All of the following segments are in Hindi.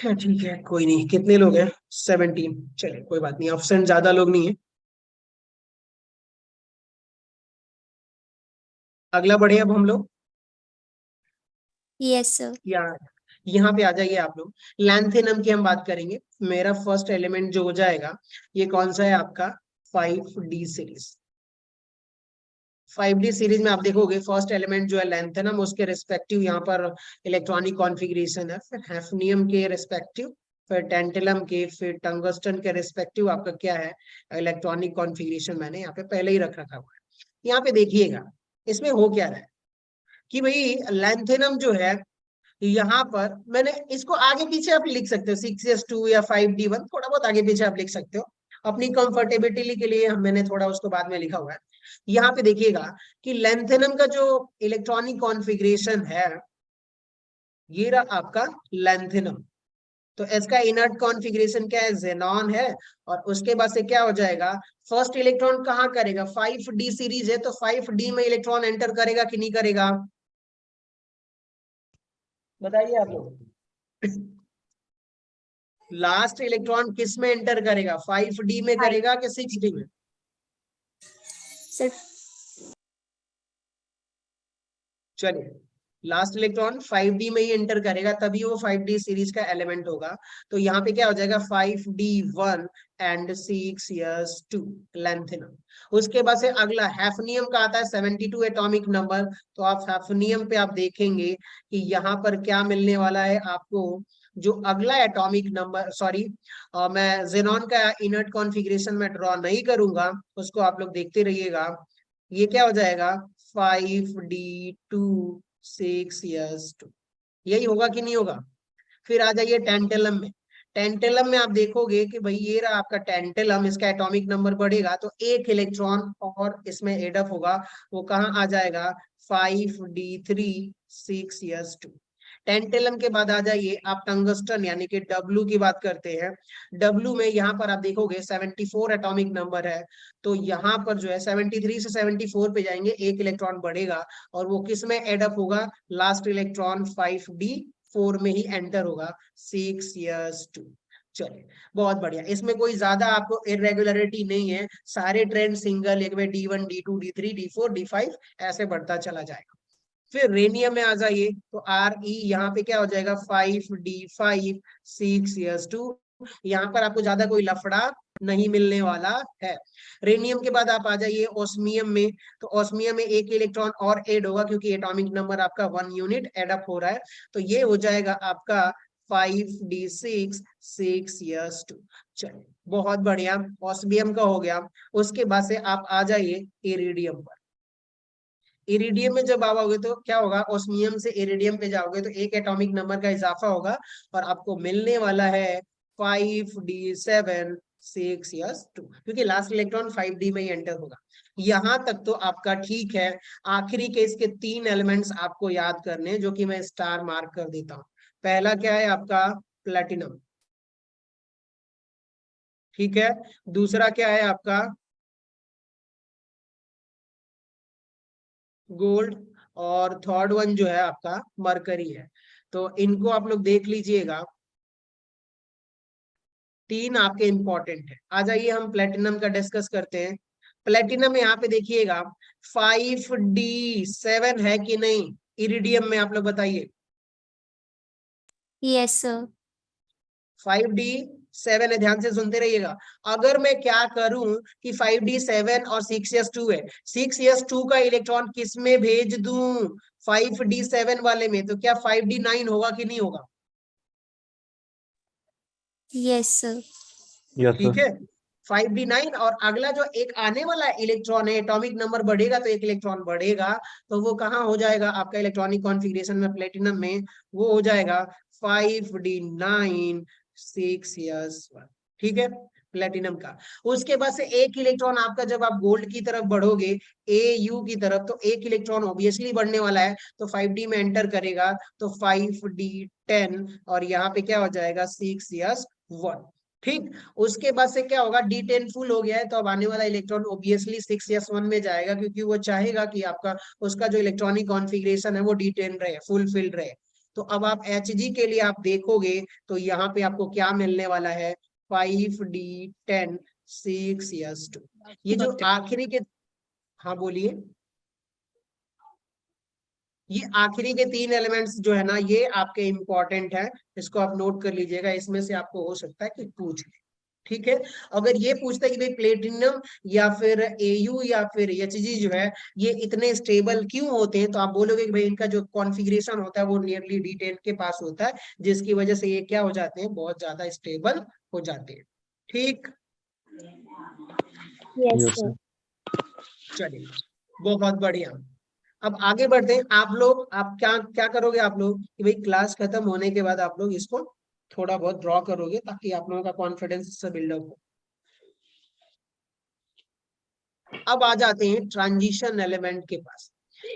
ठीक है, कोई नहीं। कितने लोग हैं? 17। चलिए कोई बात नहीं, ऑप्शन ज्यादा लोग नहीं है। अगला बढ़े अब हम लोग। Yes sir. या यहाँ पे आ जाइए आप लोग। लैंथेनम की हम बात करेंगे। मेरा फर्स्ट एलिमेंट जो हो जाएगा, ये कौन सा है आपका? 5D series. 5D सीरीज में आप देखोगे फर्स्ट एलिमेंट जो है लैंथेनम, उसके रिस्पेक्टिव यहाँ पर इलेक्ट्रॉनिक कॉन्फ़िगरेशन है, फिर हैफनियम के रिस्पेक्टिव, फिर टेंटलम के, फिर टंगस्टन के रिस्पेक्टिव आपका क्या है इलेक्ट्रॉनिक कॉन्फ़िगरेशन, मैंने यहाँ पे पहले ही रख रखा हुआ है। यहाँ पे देखिएगा इसमें हो क्या रहा है कि भाई लैंथेनम जो है, यहाँ पर मैंने इसको आगे पीछे आप लिख सकते हो, 6s2 या 5D1, थोड़ा बहुत आगे पीछे आप लिख सकते हो अपनी कंफर्टेबिलिटी के लिए। मैंने थोड़ा उसको बाद में लिखा हुआ है। यहाँ पे देखिएगा कि लेंथेनम का जो इलेक्ट्रॉनिक कॉन्फ़िगरेशन है, ये रहा आपका लेंथेनम। तो इसका इनर्ट कॉन्फ़िगरेशन क्या है? जेनॉन है। और उसके बाद से क्या हो जाएगा, फर्स्ट इलेक्ट्रॉन कहाँ करेगा? 5D सीरीज है, तो 5D में इलेक्ट्रॉन एंटर करेगा कि नहीं करेगा? बताइए आप लोग। लास्ट इलेक्ट्रॉन किस में एंटर करेगा? 5D में करेगा कि 6D में? सर चलिए, लास्ट इलेक्ट्रॉन 5D में ही एंटर करेगा, तभी वो 5D सीरीज का एलिमेंट होगा। तो यहाँ पे क्या हो जाएगा? 5D1 and 6s2 lanthanum. उसके बाद से अगला हैफनियम का आता है 72 एटॉमिक नंबर। तो आप हैफनियम पे आप देखेंगे कि यहाँ पर क्या मिलने वाला है आपको। जो अगला एटॉमिक नंबर, सॉरी, मैं जेनॉन का इनर्ट कॉन्फ़िगरेशन में ड्रॉ नहीं करूंगा, उसको आप लोग देखते रहिएगा। ये क्या हो जाएगा? 5D2 6s2, यही होगा कि नहीं होगा? फिर आ जाइए टेंटेलम में। टेंटेलम में आप देखोगे कि भाई ये रहा आपका टेंटेलम, इसका एटॉमिक नंबर बढ़ेगा तो एक इलेक्ट्रॉन और इसमें एडअप होगा। वो कहाँ आ जाएगा? 5D3 6s2। टेंटेलम के बाद आ जाइए आप टंगस्टन यानी कि डब्लू की बात करते हैं। डब्लू में यहाँ पर आप देखोगे 74 एटॉमिक नंबर है। तो यहाँ पर जो है 73 से 74 पे जाएंगे, एक इलेक्ट्रॉन बढ़ेगा और वो किस में एडअप होगा? लास्ट इलेक्ट्रॉन 5D4 में ही एंटर होगा, 6s2। चलिए बहुत बढ़िया, इसमें कोई ज्यादा आपको इरेगुलरिटी नहीं है, सारे ट्रेंड सिंगल, एक में D1 D2 D3 D4 D5 ऐसे बढ़ता चला जाएगा। फिर रेनियम में आ जाइए तो Re, यहाँ पे क्या हो जाएगा? 5D5 6s2। यहाँ पर आपको ज्यादा कोई लफड़ा नहीं मिलने वाला है। रेनियम के बाद आप आ जाइए ऑस्मियम में। तो ऑस्मियम में एक इलेक्ट्रॉन और ऐड होगा क्योंकि एटॉमिक नंबर आपका 1 यूनिट एडअप हो रहा है। तो ये हो जाएगा आपका 5D6 6s2। चलिए बहुत बढ़िया, ऑस्मियम का हो गया। उसके बाद से आप आ जाइए इरिडियम पर। इरिडियम में जब आओगे तो क्या होगा? ओस्मियम से इरिडियम पे जाओगे तो एक एटॉमिक नंबर का इजाफा होगा और आपको मिलने वाला है 5D7 6s2, क्योंकि लास्ट इलेक्ट्रॉन 5D में ही एंटर होगा। यहां तक तो आपका ठीक है। आखिरी के इसके 3 एलिमेंट्स आपको याद करने, जो कि मैं स्टार मार्क कर देता हूं। पहला क्या है आपका? प्लेटिनम। ठीक है। दूसरा क्या है आपका? गोल्ड। और थर्ड वन जो है आपका मरकरी है। तो इनको आप लोग देख लीजिएगा, 3 आपके इंपॉर्टेंट है। आ जाइए हम प्लेटिनम का डिस्कस करते हैं। प्लेटिनम में यहाँ पे देखिएगा 5D7 है कि नहीं इरिडियम में? आप लोग बताइए। Yes sir. 5D7 है, ध्यान से सुनते रहिएगा। अगर मैं क्या करूं कि 5D7 और 6s2 है, 6s2 का इलेक्ट्रॉन किस में भेज दूं? 5D7 वाले में। तो क्या 5D9 होगा कि नहीं होगा? Yes sir. यस ठीक सर। है, 5D9। और अगला जो एक आने वाला इलेक्ट्रॉन है, एटॉमिक नंबर बढ़ेगा तो एक इलेक्ट्रॉन बढ़ेगा, तो वो कहाँ हो जाएगा आपका इलेक्ट्रॉनिक कॉन्फ़िगरेशन में प्लेटिनम में? वो हो जाएगा 5D9 6s1। ठीक है, प्लेटिनम का। उसके बाद से एक इलेक्ट्रॉन आपका, जब आप गोल्ड की तरफ बढ़ोगे Au की तरफ, तो एक इलेक्ट्रॉन ऑब्वियसली बढ़ने वाला है, तो 5D में एंटर करेगा तो 5D10 और यहाँ पे क्या हो जाएगा? 6s1। ठीक। उसके बाद से क्या होगा? D10 फुल हो गया है, तो अब आने वाला इलेक्ट्रॉन ऑब्वियसली 6s1 में जाएगा, क्योंकि वो चाहेगा कि आपका उसका जो इलेक्ट्रॉनिक कॉन्फ़िगरेशन है वो D10 रहे, फुलफिल रहे। तो अब आप Hg के लिए आप देखोगे तो यहाँ पे आपको क्या मिलने वाला है, 5d10 6s2। ये जो आखिरी के, हाँ बोलिए, ये आखिरी के 3 एलिमेंट्स जो है ना ये आपके इंपॉर्टेंट है, इसको आप नोट कर लीजिएगा, इसमें से आपको हो सकता है कि पूछ ले। ठीक है, अगर ये पूछता है कि भाई प्लेटिनम या फिर Au या फिर Hg जो है ये इतने स्टेबल क्यों होते हैं, तो आप बोलोगे कि भाई इनका जो कॉन्फ़िगरेशन होता है वो नियरली D10 के पास होता है, जिसकी वजह से ये क्या हो जाते हैं, बहुत ज्यादा स्टेबल हो जाते हैं। ठीक, Yes, Yes, sir. sir. चलिए बहुत बढ़िया। अब आगे बढ़ते हैं, आप लोग आप क्या क्या करोगे आप लोग कि भाई क्लास खत्म होने के बाद आप लोग इसको थोड़ा बहुत ड्रॉ करोगे ताकि आप लोगों का कॉन्फिडेंस इससे बिल्डअप हो। अब आ जाते हैं ट्रांजिशन एलिमेंट के पास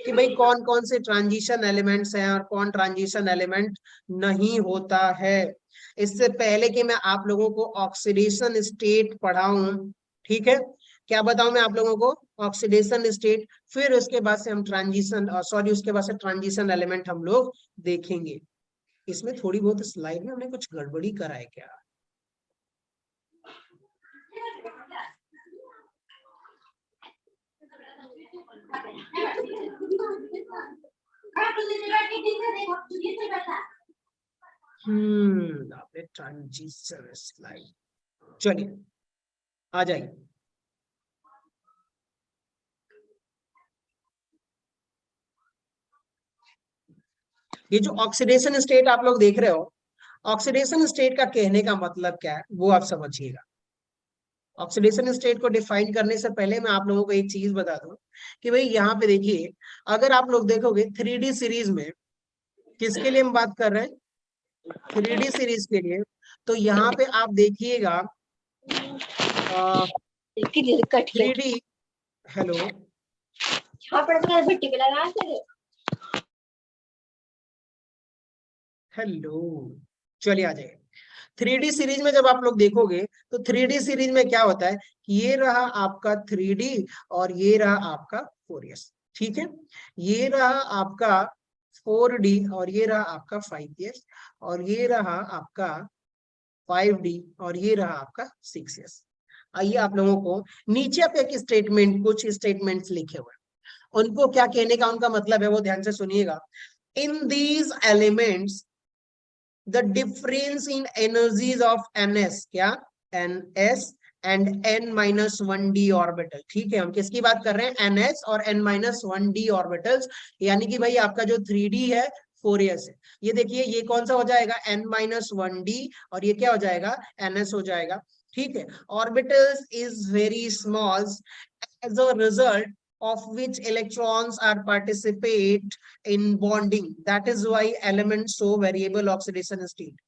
कि भाई कौन कौन से ट्रांजिशन एलिमेंट्स हैं और कौन ट्रांजिशन एलिमेंट नहीं होता है। इससे पहले कि मैं आप लोगों को ऑक्सीडेशन स्टेट पढ़ाऊं, ठीक है, क्या बताऊं मैं आप लोगों को, ऑक्सीडेशन स्टेट, फिर उसके बाद से हम ट्रांजिशन सॉरी उसके बाद से ट्रांजिशन एलिमेंट हम लोग देखेंगे। इसमें थोड़ी बहुत स्लाइड में हमने कुछ गड़बड़ी करा है क्या? आपने ट्रांजिशन स्लाइड, चलिए आ जाइए। ये जो ऑक्सीडेशन स्टेट आप लोग देख रहे हो, ऑक्सीडेशन स्टेट का कहने का मतलब क्या है वो आप समझिएगा। ऑक्सीडेशन स्टेट को डिफाइन करने से पहले मैं आप लोगों को एक चीज बता दूं कि भाई यहाँ पे देखिए, अगर आप लोग देखोगे 3D सीरीज में, किसके लिए हम बात कर रहे हैं, 3D सीरीज के लिए, तो यहाँ पे आप देखिएगा 3D, हेलो हेलो, चलिए आ जाइए। 3D सीरीज में जब आप लोग देखोगे तो 3D सीरीज में क्या होता है, ये रहा आपका 3D और ये रहा आपका 4S, ठीक है, ये रहा आपका 4D और ये रहा आपका 5S और ये रहा आपका 5D और ये रहा आपका 6S। आइए आप लोगों को नीचे पे एक स्टेटमेंट, कुछ स्टेटमेंट्स लिखे हुए हैं, उनको क्या कहने का उनका मतलब है वो ध्यान से सुनिएगा। In these elements the difference in energies of ns, क्या ns and n-1d ऑर्बिटल, ठीक है, हम किसकी बात कर रहे हैं, ns और n-1d ऑर्बिटल्स, यानी कि भाई आपका जो 3D है 4s है, ये देखिए ये कौन सा हो जाएगा, n-1d और ये क्या हो जाएगा, ns हो जाएगा, ठीक है, orbitals is very small as a result of which electrons are participate in bonding, that is why elements show variable oxidation state।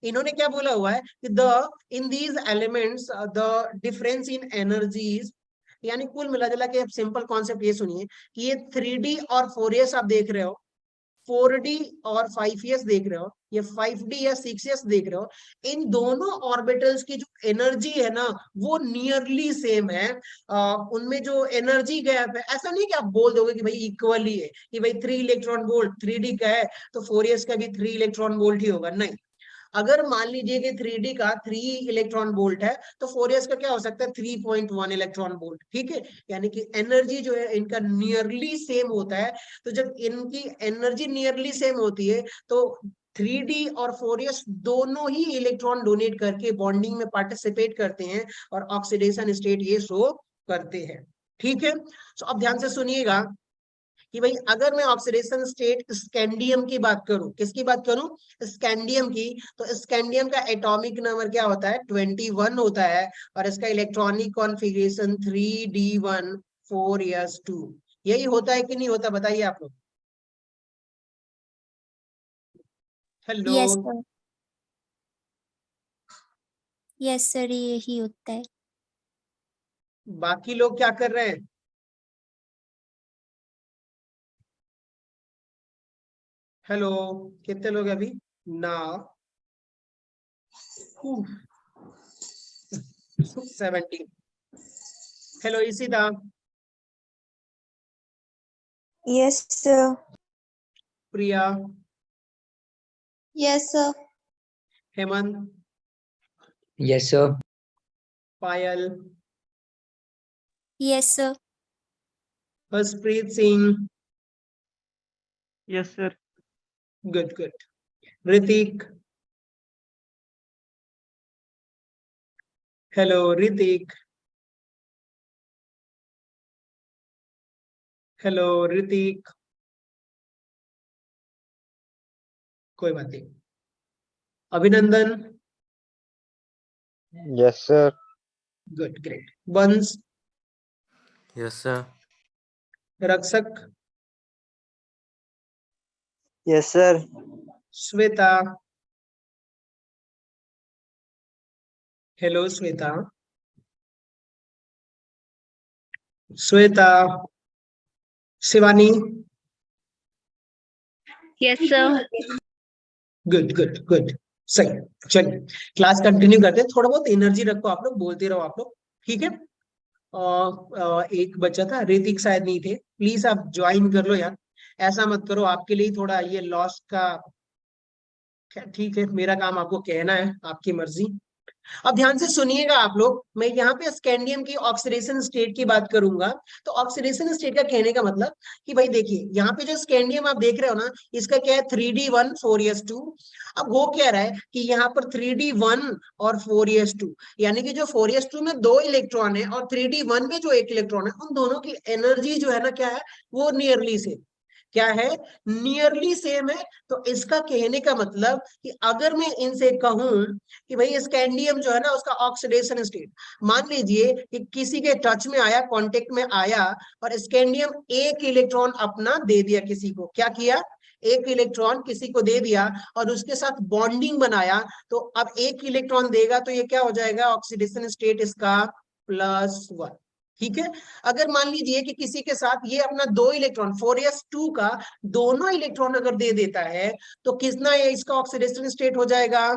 इन्होंने क्या बोला हुआ है कि the in these elements the difference in energies, यानी कुल मिला जुला के अब सिंपल कॉन्सेप्ट ये सुनिए कि ये 3D और 4S आप देख रहे हो, 4D और 5S देख रहे हो, ये 5D या 6S देख रहे हो, इन दोनों ऑर्बिटल्स की जो एनर्जी है ना वो नियरली सेम है। उनमें जो एनर्जी गैप है, ऐसा नहीं कि आप बोल दोगे कि भाई इक्वली है, कि भाई 3 इलेक्ट्रॉन वोल्ट 3D का है तो 4S का भी 3 इलेक्ट्रॉन वोल्ट ही होगा, नहीं। अगर मान लीजिए कि 3D का 3 इलेक्ट्रॉन वोल्ट है तो 4S का क्या हो सकता है, 3.1 इलेक्ट्रॉन वोल्ट, ठीक है, यानी कि एनर्जी जो है इनका नियरली सेम होता है। तो जब इनकी एनर्जी नियरली सेम होती है तो 3D और 4S दोनों ही इलेक्ट्रॉन डोनेट करके बॉन्डिंग में पार्टिसिपेट करते हैं और ऑक्सीडेशन स्टेट ये शो करते हैं, ठीक है। तो अब ध्यान से सुनिएगा कि भाई अगर मैं ऑक्सीडेशन स्टेट स्कैंडियम की बात करूं, किसकी बात करूं, स्कैंडियम की, तो स्कैंडियम का एटॉमिक नंबर क्या होता है, 21 होता है और इसका इलेक्ट्रॉनिक कॉन्फ़िगरेशन 3d1 4s2, यही होता है कि नहीं होता, बताइए आप लोग। Hello, Yes, sir. Yes, sir. यही होता है। बाकी लोग क्या कर रहे हैं, हेलो, कितने लोग अभी ना 17, हेलो इशिता, Yes, sir. प्रिया, Yes, sir. Hemant, Yes, sir. पायल, Yes, sir. Harshpreet Singh, Yes, sir. Good good, Hrithik, hello Hrithik, hello Hrithik, कोई बात नहीं, अभिनंदन, Yes, sir. गुड ग्रेट, वंश, Yes, sir. रक्षक, Yes, sir. Shweta, hello Shweta, Shweta, Shivani, Yes, sir. Good good good, सही। चलिए क्लास कंटिन्यू करते हैं, थोड़ा बहुत एनर्जी रखो आप लोग, बोलते रहो आप लोग, ठीक है। एक बच्चा था, ऋतिक शायद नहीं थे, प्लीज आप ज्वाइन कर लो यार, ऐसा मत करो, आपके लिए थोड़ा ये लॉस का, ठीक है, मेरा काम आपको कहना है, आपकी मर्जी। अब ध्यान से सुनिएगा आप लोग, मैं यहाँ पे स्कैंडियम की ऑक्सीडेशन स्टेट की बात करूंगा। तो ऑक्सीडेशन स्टेट का कहने का मतलब कि भाई देखिए, यहाँ पे जो स्कैंडियम आप देख रहे हो ना, इसका क्या है 3d1 4s2। अब वो कह रहा है कि यहाँ पर 3d1 और 4s2, यानी कि जो 4s2 में 2 इलेक्ट्रॉन है और 3d1 में जो 1 इलेक्ट्रॉन है, उन दोनों की एनर्जी जो है ना, क्या है, वो नियरली सेम, क्या है, नियरली सेम है। तो इसका कहने का मतलब कि अगर मैं इनसे कहूं कि भाई स्कैंडियम जो है ना, उसका ऑक्सीडेशन स्टेट, मान लीजिए कि किसी के टच में आया, कांटेक्ट में आया, और स्कैंडियम 1 इलेक्ट्रॉन अपना दे दिया किसी को, क्या किया, 1 इलेक्ट्रॉन किसी को दे दिया और उसके साथ बॉन्डिंग बनाया, तो अब 1 इलेक्ट्रॉन देगा, तो ये क्या हो जाएगा, ऑक्सीडेशन स्टेट इसका +1, ठीक है। अगर मान लीजिए कि किसी के साथ ये अपना 2 इलेक्ट्रॉन 4s2 का दोनों इलेक्ट्रॉन अगर दे देता है, तो कितना ये इसका ऑक्सीडेशन स्टेट हो जाएगा,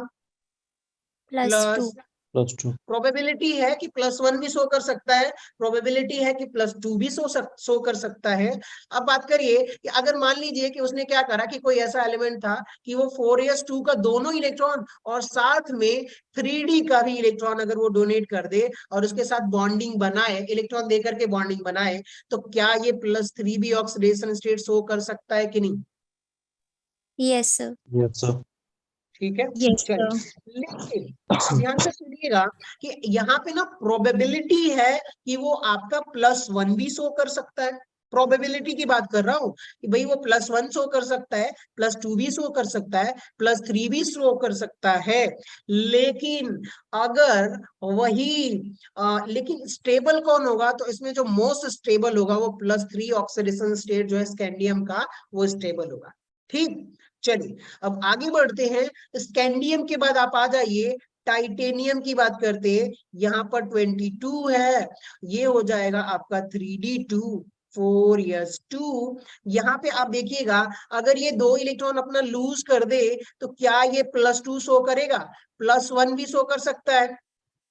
+2. +2. प्रोबेबिलिटी है कि +1 भी शो कर सकता है, प्रोबेबिलिटी है कि +2 भी शो कर सकता है। अब बात करिए कि अगर मान लीजिए कि उसने क्या करा कि कोई ऐसा एलिमेंट था कि वो 4s2 का दोनों इलेक्ट्रॉन और साथ में 3d का भी इलेक्ट्रॉन अगर वो डोनेट कर दे और उसके साथ बॉन्डिंग बनाए, इलेक्ट्रॉन देकर के बॉन्डिंग बनाए, तो क्या ये +3 भी ऑक्सीडेशन स्टेट शो कर सकता है कि नहीं? Yes, sir. Yes, sir. ठीक है, Yes, चलिए। sir. लेकिन ध्यान से सुनिएगा कि यहाँ पे ना प्रोबेबिलिटी है कि वो आपका +1 भी शो कर सकता है, प्रोबेबिलिटी की बात कर रहा हूं कि भाई वो +1 शो कर सकता है, +2 भी शो कर सकता है, +3 भी शो कर सकता है। लेकिन अगर वही लेकिन स्टेबल कौन होगा, तो इसमें जो मोस्ट स्टेबल होगा वो +3 ऑक्सीडेशन स्टेट जो है स्कैंडियम का, वो स्टेबल होगा, ठीक। चलिए अब आगे बढ़ते हैं, स्कैंडियम के बाद आप आ जाइए, टाइटेनियम की बात करते हैं। यहाँ पर 22 है, ये हो जाएगा आपका 3d2 4s2। यहाँ पे आप देखिएगा, अगर ये 2 इलेक्ट्रॉन अपना लूज कर दे, तो क्या ये +2 शो करेगा, +1 भी शो कर सकता है।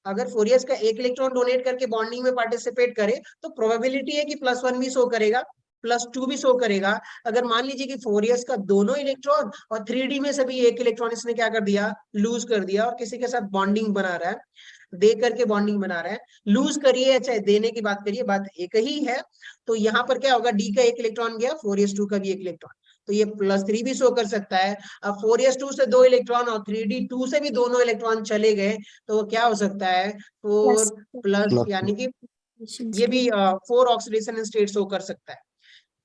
अगर 4s का 1 इलेक्ट्रॉन डोनेट करके बॉन्डिंग में पार्टिसिपेट करे, तो प्रोबेबिलिटी है कि +1 भी शो करेगा, +2 भी शो करेगा। अगर मान लीजिए कि 4s का दोनों इलेक्ट्रॉन और 3d में से भी 1 इलेक्ट्रॉन इसने क्या कर दिया, लूज कर दिया, और किसी के साथ बॉन्डिंग बना रहा है, दे करके बॉन्डिंग बना रहा है, लूज करिए या चाहे देने की बात करिए, बात एक ही है। तो यहाँ पर क्या होगा, d का 1 इलेक्ट्रॉन गया, 4s2 का भी 1 इलेक्ट्रॉन, तो ये +3 भी शो कर सकता है। अब 4s2 से 2 इलेक्ट्रॉन और 3d2 से भी दोनों इलेक्ट्रॉन चले गए, तो वो क्या हो सकता है, 4 प्लस, यानी कि ये भी 4 ऑक्सीडेशन स्टेट शो कर सकता है।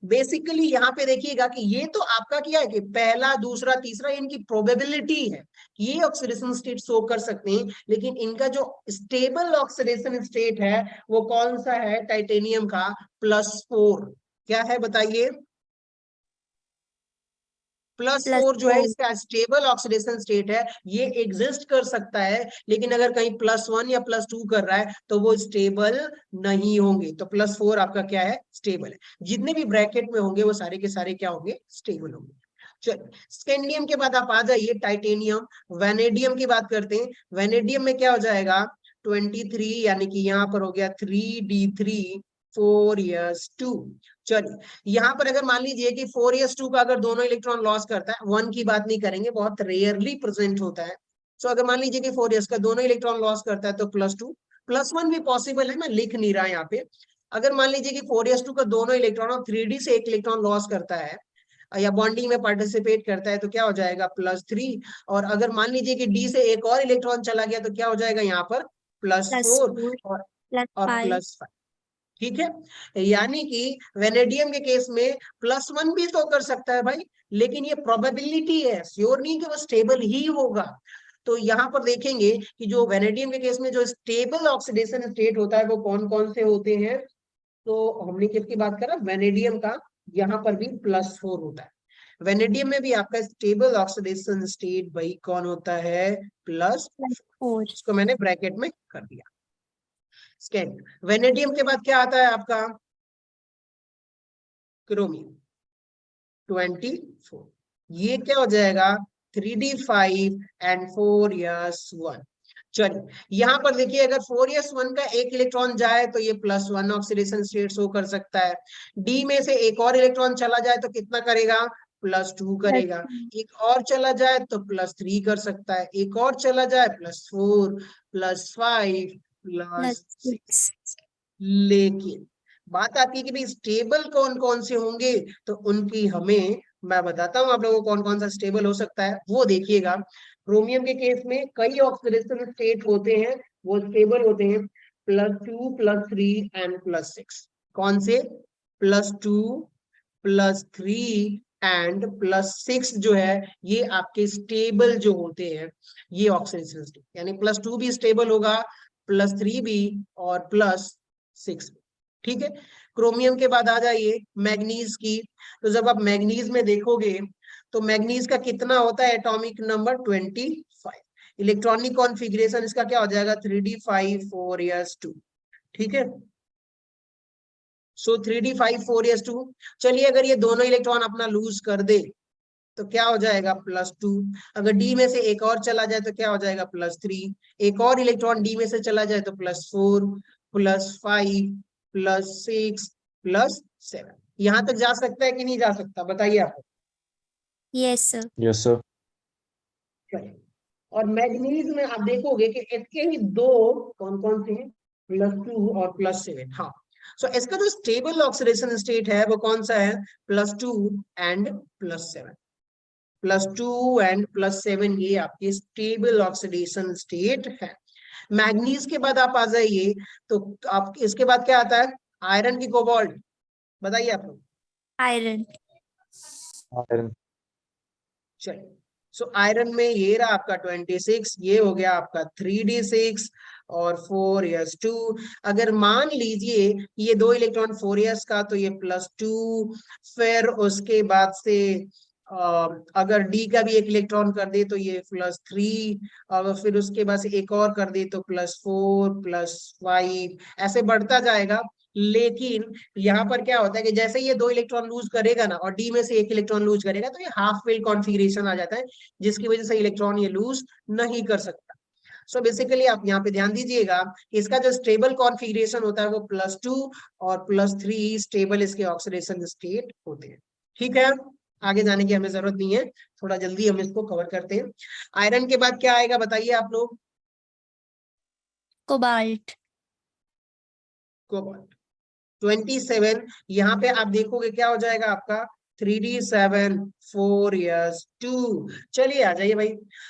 बेसिकली यहाँ पे देखिएगा कि ये तो आपका क्या है कि पहला, दूसरा, तीसरा, इनकी प्रोबेबिलिटी है, ये ऑक्सीडेशन स्टेट शो कर सकते हैं, लेकिन इनका जो स्टेबल ऑक्सीडेशन स्टेट है वो कौन सा है, टाइटेनियम का +4, क्या है बताइए, +4 जो है +4. इसका स्टेबल ऑक्सीडेशन स्टेट है, ये एग्जिस्ट कर सकता है, लेकिन अगर कहीं +1 या +2 कर रहा है तो वो स्टेबल नहीं होंगे। तो +4 आपका क्या है, स्टेबल है, जितने भी ब्रैकेट में होंगे वो सारे के सारे क्या होंगे, स्टेबल होंगे। चलो स्कैंडियम के बाद आप आ जाइए टाइटेनियम, वेनेडियम की बात करते हैं। वेनेडियम में क्या हो जाएगा, 23, यानी कि यहाँ पर हो गया 3d3 4s2। चलिए यहाँ पर अगर मान लीजिए कि 4s2 का अगर दोनों इलेक्ट्रॉन लॉस करता है, 1 की बात नहीं करेंगे, बहुत रेयरली प्रेजेंट होता है। सो अगर मान लीजिए कि 4s का दोनों इलेक्ट्रॉन लॉस करता है तो +2, +1 भी पॉसिबल है, मैं लिख नहीं रहा यहाँ पे। अगर मान लीजिए कि 4s2 का दोनों इलेक्ट्रॉन और 3d से एक इलेक्ट्रॉन लॉस करता है या बॉन्डिंग में पार्टिसिपेट करता है तो क्या हो जाएगा +3। और अगर मान लीजिए कि डी से एक और इलेक्ट्रॉन चला गया तो क्या हो जाएगा यहाँ पर +4 +4 और +5 +5। ठीक है, यानी कि वेनेडियम के केस में +1 भी तो कर सकता है भाई, लेकिन ये प्रोबेबिलिटी है, श्योर नहीं कि वो स्टेबल ही होगा। तो यहाँ पर देखेंगे कि जो वेनेडियम के केस में जो स्टेबल ऑक्सीडेशन स्टेट होता है वो कौन कौन से होते हैं। तो हमने किसकी बात करा, वेनेडियम का। यहाँ पर भी +4 होता है। वेनेडियम में भी आपका स्टेबल ऑक्सीडेशन स्टेट भाई कौन होता है, +4। +4 इसको मैंने ब्रैकेट में कर दिया। स्कैन वेनेडियम के बाद क्या आता है आपका, क्रोमियम 24। ये क्या हो जाएगा 3d5 एंड 4s1। चलिए यहाँ पर देखिए अगर 4s1 का एक इलेक्ट्रॉन जाए तो ये +1 ऑक्सीडेशन स्टेट शो कर सकता है। डी में से एक और इलेक्ट्रॉन चला जाए तो कितना करेगा, +2 करेगा। एक और चला जाए तो +3 कर सकता है, एक और चला जाए +4 +5 +6। +6 लेकिन बात आती है कि भाई स्टेबल कौन कौन से होंगे, तो उनकी हमें मैं बताता हूं आप लोगों को कौन कौन सा स्टेबल हो सकता है, वो देखिएगा। क्रोमियम के केस में कई ऑक्सीडेशन स्टेट होते हैं, वो स्टेबल होते हैं +2 +3 एंड +6। कौन से, +2 +3 एंड +6 जो है ये आपके स्टेबल जो होते हैं ये ऑक्सीडेशन स्टेट, यानी +2 भी स्टेबल होगा, +3 भी और +6। ठीक है, क्रोमियम के बाद आ जाइए मैग्नीज की। तो जब आप मैग्नीज में देखोगे तो मैग्नीज का कितना होता है एटॉमिक नंबर 25। इलेक्ट्रॉनिक कॉन्फ़िगरेशन इसका क्या हो जाएगा 3d5 4s2। ठीक है, सो 3d5 4s2। चलिए अगर ये दोनों इलेक्ट्रॉन अपना लूज कर दे तो क्या हो जाएगा +2। अगर डी में से एक और चला जाए तो क्या हो जाएगा +3। एक और इलेक्ट्रॉन डी में से चला जाए तो +4 +5 +6 +7। यहां तक जा सकता है कि नहीं जा सकता, बताइए आप। yes sir Yes, sir. और मैग्नीज में आप देखोगे कि इसके ही दो कौन कौन से हैं, +2 और +7। हाँ, सो इसका जो स्टेबल ऑक्सीडेशन स्टेट है वो कौन सा है, +2 एंड +7। +2 एंड +7 ये आपके स्टेबल ऑक्सीडेशन स्टेट है। मैग्नीज के बाद आप आ जाइए तो आप इसके बाद क्या आता है, आयरन की कोबाल्ट, बताइए आप लोग। iron Iron. चलिए, सो आयरन में ये रहा आपका 26, ये हो गया आपका 3d6 और 4s2। अगर मान लीजिए ये दो इलेक्ट्रॉन 4s का तो ये +2, फिर उसके बाद से अगर डी का भी एक इलेक्ट्रॉन कर दे तो ये +3, और फिर उसके बाद से एक और कर दे तो +4 +5 ऐसे बढ़ता जाएगा। लेकिन यहाँ पर क्या होता है कि जैसे ये दो इलेक्ट्रॉन लूज करेगा ना और डी में से एक इलेक्ट्रॉन लूज करेगा तो ये हाफ फिल कॉन्फ़िगरेशन आ जाता है, जिसकी वजह से इलेक्ट्रॉन ये लूज नहीं कर सकता। सो बेसिकली आप यहाँ पे ध्यान दीजिएगा, इसका जो स्टेबल कॉन्फ़िगरेशन होता है वो +2 और +3 स्टेबल इसके ऑक्सीडेशन स्टेट होते हैं। ठीक है, आगे जाने की हमें जरूरत नहीं है, थोड़ा जल्दी हम इसको कवर करते हैं। आयरन के बाद क्या आएगा बताइए आप लोग, cobalt कोबाल्ट 27। यहाँ पे आप देखोगे क्या हो जाएगा आपका 3d7 4s2। चलिए आ जाइए भाई,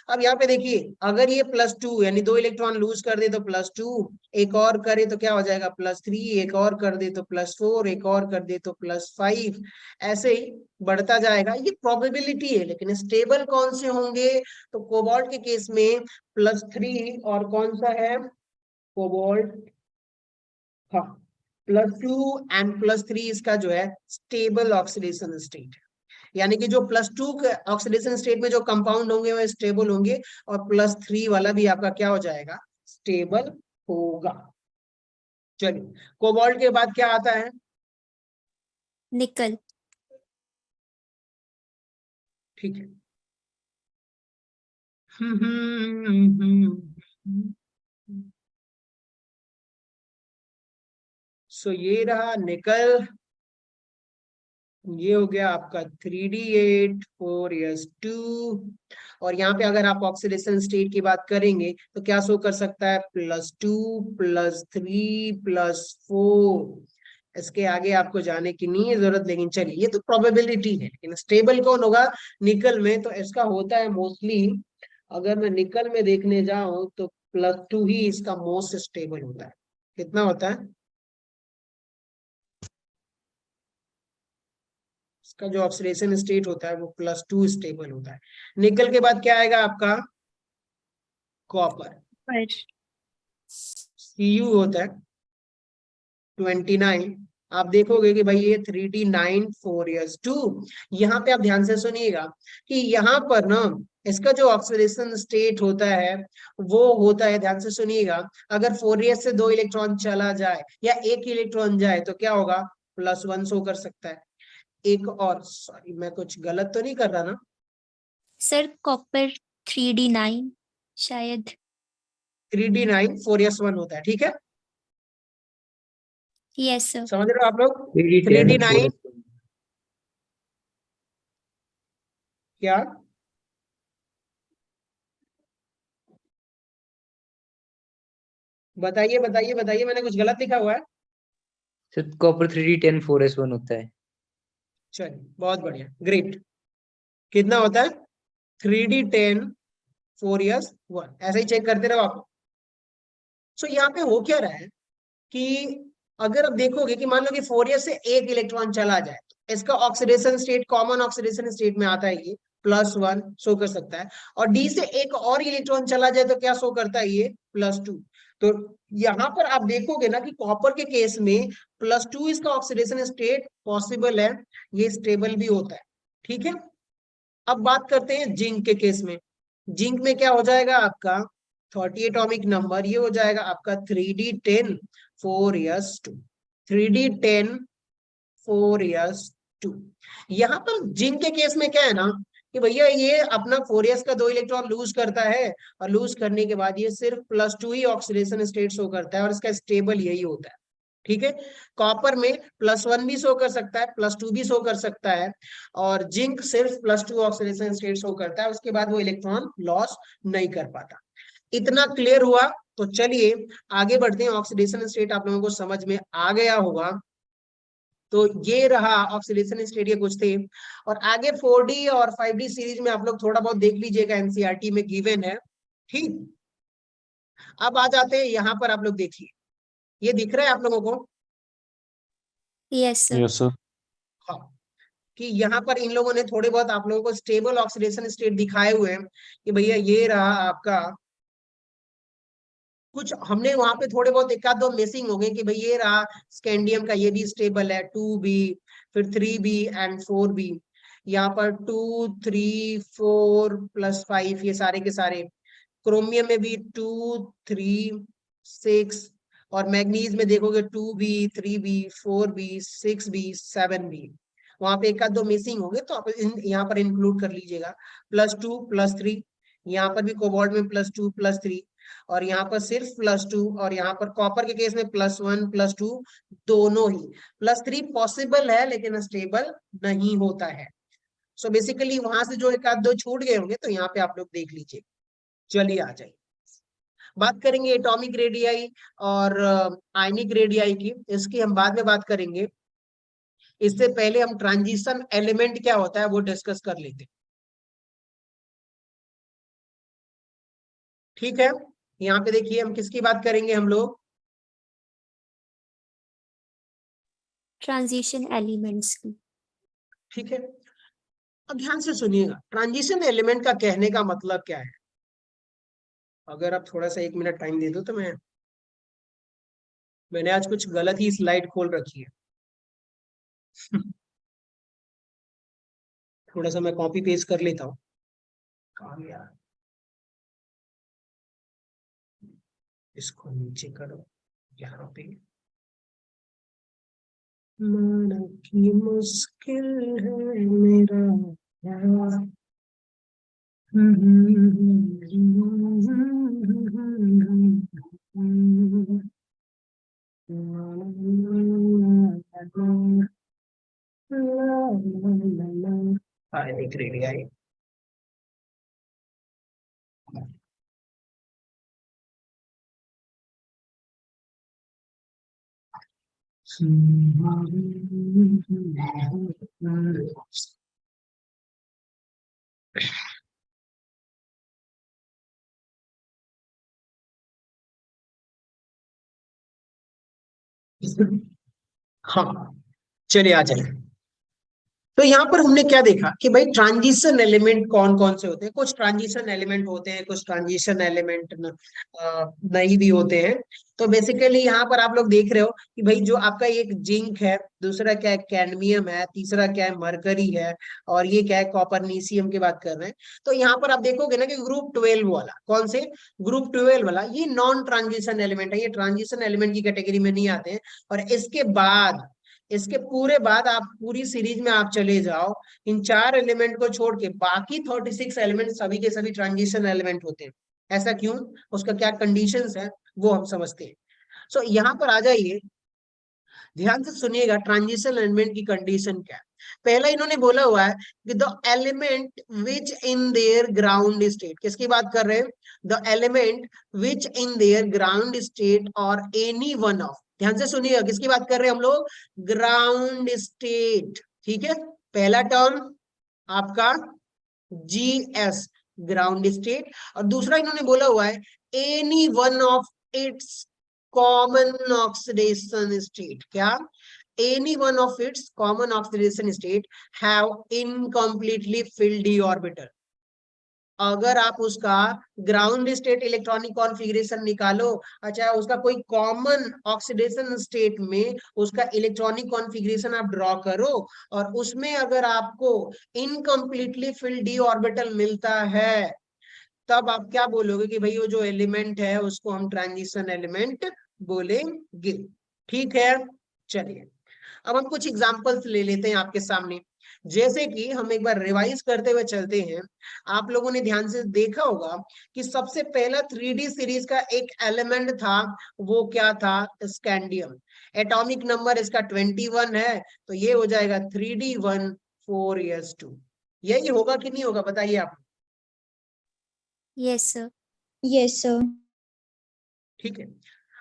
अब यहाँ पे देखिए अगर ये +2 यानी दो इलेक्ट्रॉन लूज कर दे तो +2, एक और करे तो क्या हो जाएगा +3, एक और कर दे तो +4, एक और कर दे तो +5, ऐसे ही बढ़ता जाएगा। ये प्रोबेबिलिटी है, लेकिन स्टेबल कौन से होंगे, तो कोबाल्ट के केस में +3 और कौन सा है, कोबाल्ट, हाँ +2 एंड +3 इसका जो है स्टेबल ऑक्सीडेशन स्टेट है। यानी कि जो +2 के ऑक्सीडेशन स्टेट में जो कंपाउंड होंगे वो स्टेबल होंगे, और +3 वाला भी आपका क्या हो जाएगा, स्टेबल होगा। चलिए, कोबाल्ट के बाद क्या आता है, nickel ठीक है। हम्म। सो ये रहा निकल। ये हो गया आपका 3d8 4s2। और यहाँ पे अगर आप ऑक्सीडेशन स्टेट की बात करेंगे तो क्या शो कर सकता है, +2 +3 +4। इसके आगे आपको जाने की नहीं है जरूरत, लेकिन चलिए ये तो प्रोबेबिलिटी है। लेकिन स्टेबल कौन होगा निकल में, तो इसका होता है मोस्टली, अगर मैं निकल में देखने जाऊं तो +2 ही इसका मोस्ट स्टेबल होता है। कितना होता है इसका जो ऑक्सीडेशन स्टेट होता है वो +2 स्टेबल होता है। निकल के बाद क्या आएगा आपका, कॉपर, पर Cu होता है 29। आप देखोगे कि भाई ये 3d9 4s2। यहाँ पे आप ध्यान से सुनिएगा कि यहाँ पर ना इसका जो ऑक्सीडेशन स्टेट होता है वो होता है, ध्यान से सुनिएगा, अगर 4s से 2 इलेक्ट्रॉन चला जाए या 1 इलेक्ट्रॉन जाए तो क्या होगा, +1 शो कर सकता है। एक और, सॉरी मैं कुछ गलत तो नहीं कर रहा ना, सर कॉपर 3d9 शायद। 3d9 4s1 होता है, ठीक है, यस सर। समझ रहे हो आप लोग। 3d10 3d9 4s1। क्या, बताइए बताइए बताइए, मैंने कुछ गलत लिखा हुआ है। सर कॉपर 3d10 4s1 होता है। चलिए बहुत बढ़िया, ग्रेट। कितना होता है, 3d10 4s1, ऐसे ही चेक करते रहो आप। सो यहाँ पे हो क्या रहा है कि अगर आप देखोगे कि मान लो कि 4s से 1 इलेक्ट्रॉन चला जाए तो इसका oxidation state, common oxidation state में आता है ये +1 शो कर सकता है। और डी से एक और इलेक्ट्रॉन चला जाए तो क्या शो करता है ये, +2। तो यहाँ पर आप देखोगे ना कि कॉपर के केस में +2 इसका ऑक्सीडेशन स्टेट पॉसिबल है, ये स्टेबल भी होता है, ठीक है। अब बात करते हैं जिंक के केस में। जिंक में क्या हो जाएगा आपका 30 एटॉमिक नंबर, ये हो जाएगा आपका 3d10 4s2, 3d10 4s2। यहाँ पर जिंक के केस में क्या है ना कि भैया ये अपना 4s का 2 इलेक्ट्रॉन लूज करता है, और लूज करने के बाद ये सिर्फ +2 ही ऑक्सीडेशन स्टेट शो करता है, और इसका स्टेबल यही होता है, ठीक है। कॉपर में +1 भी शो कर सकता है, +2 भी शो कर सकता है, और जिंक सिर्फ +2 ऑक्सीडेशन स्टेट शो करता है, उसके बाद वो इलेक्ट्रॉन लॉस नहीं कर पाता। इतना क्लियर हुआ, तो चलिए आगे बढ़ते हैं। ऑक्सीडेशन स्टेट आप लोगों को समझ में आ गया होगा। तो ये रहा ऑक्सीडेशन स्टेट, ये कुछ थे। और आगे 4D और 5D सीरीज में आप लोग थोड़ा बहुत देख लीजिएगा, एनसीईआरटी में गिवन है, ठीक। अब आ जाते हैं यहाँ पर, आप लोग देखिए, ये दिख रहा है आप लोगों को, यस सर। Yes sir. हाँ, कि यहाँ पर इन लोगों ने थोड़े बहुत आप लोगों को स्टेबल ऑक्सीडेशन स्टेट दिखाए हुए हैं कि भैया ये रहा आपका। कुछ हमने वहां पे थोड़े बहुत एक आध दो मिसिंग हो गए कि भाई ये रहा स्कैंडियम का, ये भी स्टेबल है 2B, फिर 3B एंड 4B। यहाँ पर 2 3 4 +5 ये सारे के सारे। क्रोमियम में भी 2 3 6, और मैग्नीज में देखोगे 2B 3B 4B 6B 7B। वहां पे एक आध दो मिसिंग होंगे तो आप यहाँ पर इंक्लूड कर लीजिएगा। +2 +3, यहाँ पर भी कोबाल्ट में +2 +3, और यहाँ पर सिर्फ +2, और यहाँ पर कॉपर के केस में +1 +2 दोनों ही। +3 पॉसिबल है लेकिन स्टेबल नहीं होता है। सो बेसिकली वहां से जो एक आध दो छूट गए होंगे तो यहाँ पे आप लोग देख लीजिए। चलिए आ जाइए, बात करेंगे एटॉमिक रेडियाई और आयनिक रेडियाई की, इसकी हम बाद में बात करेंगे। इससे पहले हम ट्रांजिशन एलिमेंट क्या होता है वो डिस्कस कर लेते हैं, ठीक है। यहाँ पे देखिए हम किसकी बात करेंगे हम लोग, ट्रांजिशन एलिमेंट्स की। ठीक है। अब ध्यान से सुनिएगा, ट्रांजिशन एलिमेंट का कहने का मतलब क्या है। अगर आप थोड़ा सा 1 मिनट टाइम दे दो तो मैंने आज कुछ गलत ही स्लाइड खोल रखी है। थोड़ा सा मैं कॉपी पेस्ट कर लेता हूँ। कहाँ गया, इसको नीचे करो, यहाँ पे। माना कि मुश्किल है मेरा प्यार। Highly radii. हाँ, चलिए आ जाए। तो यहाँ पर हमने क्या देखा कि भाई ट्रांजिशन एलिमेंट कौन कौन से होते हैं। कुछ ट्रांजिशन एलिमेंट होते हैं, कुछ ट्रांजिशन एलिमेंट नहीं भी होते हैं। तो बेसिकली यहाँ पर आप लोग देख रहे हो कि भाई जो आपका एक जिंक है, दूसरा क्या है कैडमियम है, तीसरा क्या है मरकरी है, और ये क्या है कॉपरनीशियम की बात कर रहे हैं। तो यहाँ पर आप देखोगे ना कि ग्रुप 12 वाला, कौन से ग्रुप 12 वाला, ये नॉन ट्रांजिशन एलिमेंट है, ये ट्रांजिशन एलिमेंट की कैटेगरी में नहीं आते हैं। और इसके पूरे बाद आप पूरी सीरीज में आप चले जाओ, इन 4 एलिमेंट को छोड़ के बाकी 36 एलिमेंट सभी के सभी ट्रांजिशन एलिमेंट होते हैं। ऐसा क्यों, उसका क्या कंडीशंस है वो हम समझते हैं। सो यहाँ पर आ जाइए, ध्यान से सुनिएगा ट्रांजिशन एलिमेंट की कंडीशन क्या है। पहला इन्होंने बोला हुआ है कि the element which in their ground state, किसकी बात कर रहे हैं, the element which in their ground state और एनी वन ऑफ, ध्यान से सुनिएगा किसकी बात कर रहे हैं हम लोग, ग्राउंड स्टेट। ठीक है, पहला टर्म आपका जीएस ग्राउंड स्टेट, और दूसरा इन्होंने बोला हुआ है any one of its common oxidation state. क्या, any one of its common oxidation state have incompletely filled d orbital. अगर आप उसका ग्राउंड स्टेट इलेक्ट्रॉनिक कॉन्फ़िगरेशन निकालो, अच्छा उसका कोई कॉमन ऑक्सीडेशन स्टेट में उसका इलेक्ट्रॉनिक कॉन्फ़िगरेशन आप ड्रॉ करो, और उसमें अगर आपको इनकम्प्लीटली फिल्ड डी ऑर्बिटल मिलता है, तब आप क्या बोलोगे कि भाई वो जो एलिमेंट है उसको हम ट्रांजिशन एलिमेंट बोलेंगे। ठीक है, चलिए अब हम कुछ एग्जांपल्स ले लेते हैं आपके सामने। जैसे कि हम एक बार रिवाइज करते हुए चलते हैं, आप लोगों ने ध्यान से देखा होगा कि सबसे पहला 3D सीरीज का एक एलिमेंट था, वो क्या था, स्कैंडियम। एटॉमिक नंबर इसका 21 है, तो ये हो जाएगा 3D1 4s2। यही होगा कि नहीं होगा, बताइए आप। Yes sir. Yes sir. ठीक है,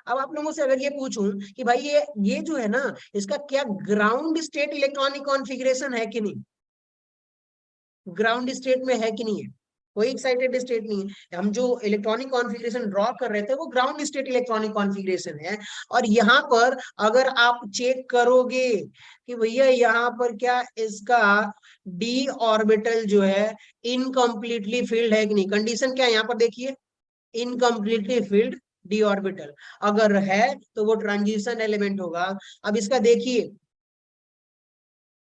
अब आप लोगों से अगर ये पूछूं कि भाई ये जो है ना, इसका क्या ग्राउंड स्टेट इलेक्ट्रॉनिक कॉन्फ़िगरेशन है कि नहीं, ग्राउंड स्टेट में है कि नहीं है, कोई एक्साइटेड स्टेट नहीं है। हम जो इलेक्ट्रॉनिक कॉन्फ़िगरेशन ड्रॉ कर रहे थे वो ग्राउंड स्टेट इलेक्ट्रॉनिक कॉन्फ़िगरेशन है। और यहाँ पर अगर आप चेक करोगे कि भैया यहाँ पर क्या इसका डी ऑर्बिटल जो है इनकम्प्लीटली फिल्ड है कि नहीं, कंडीशन क्या है यहाँ पर देखिए, इनकम्प्लीटली फिल्ड डी ऑर्बिटल, अगर है तो वो ट्रांजिशन एलिमेंट होगा। अब इसका देखिए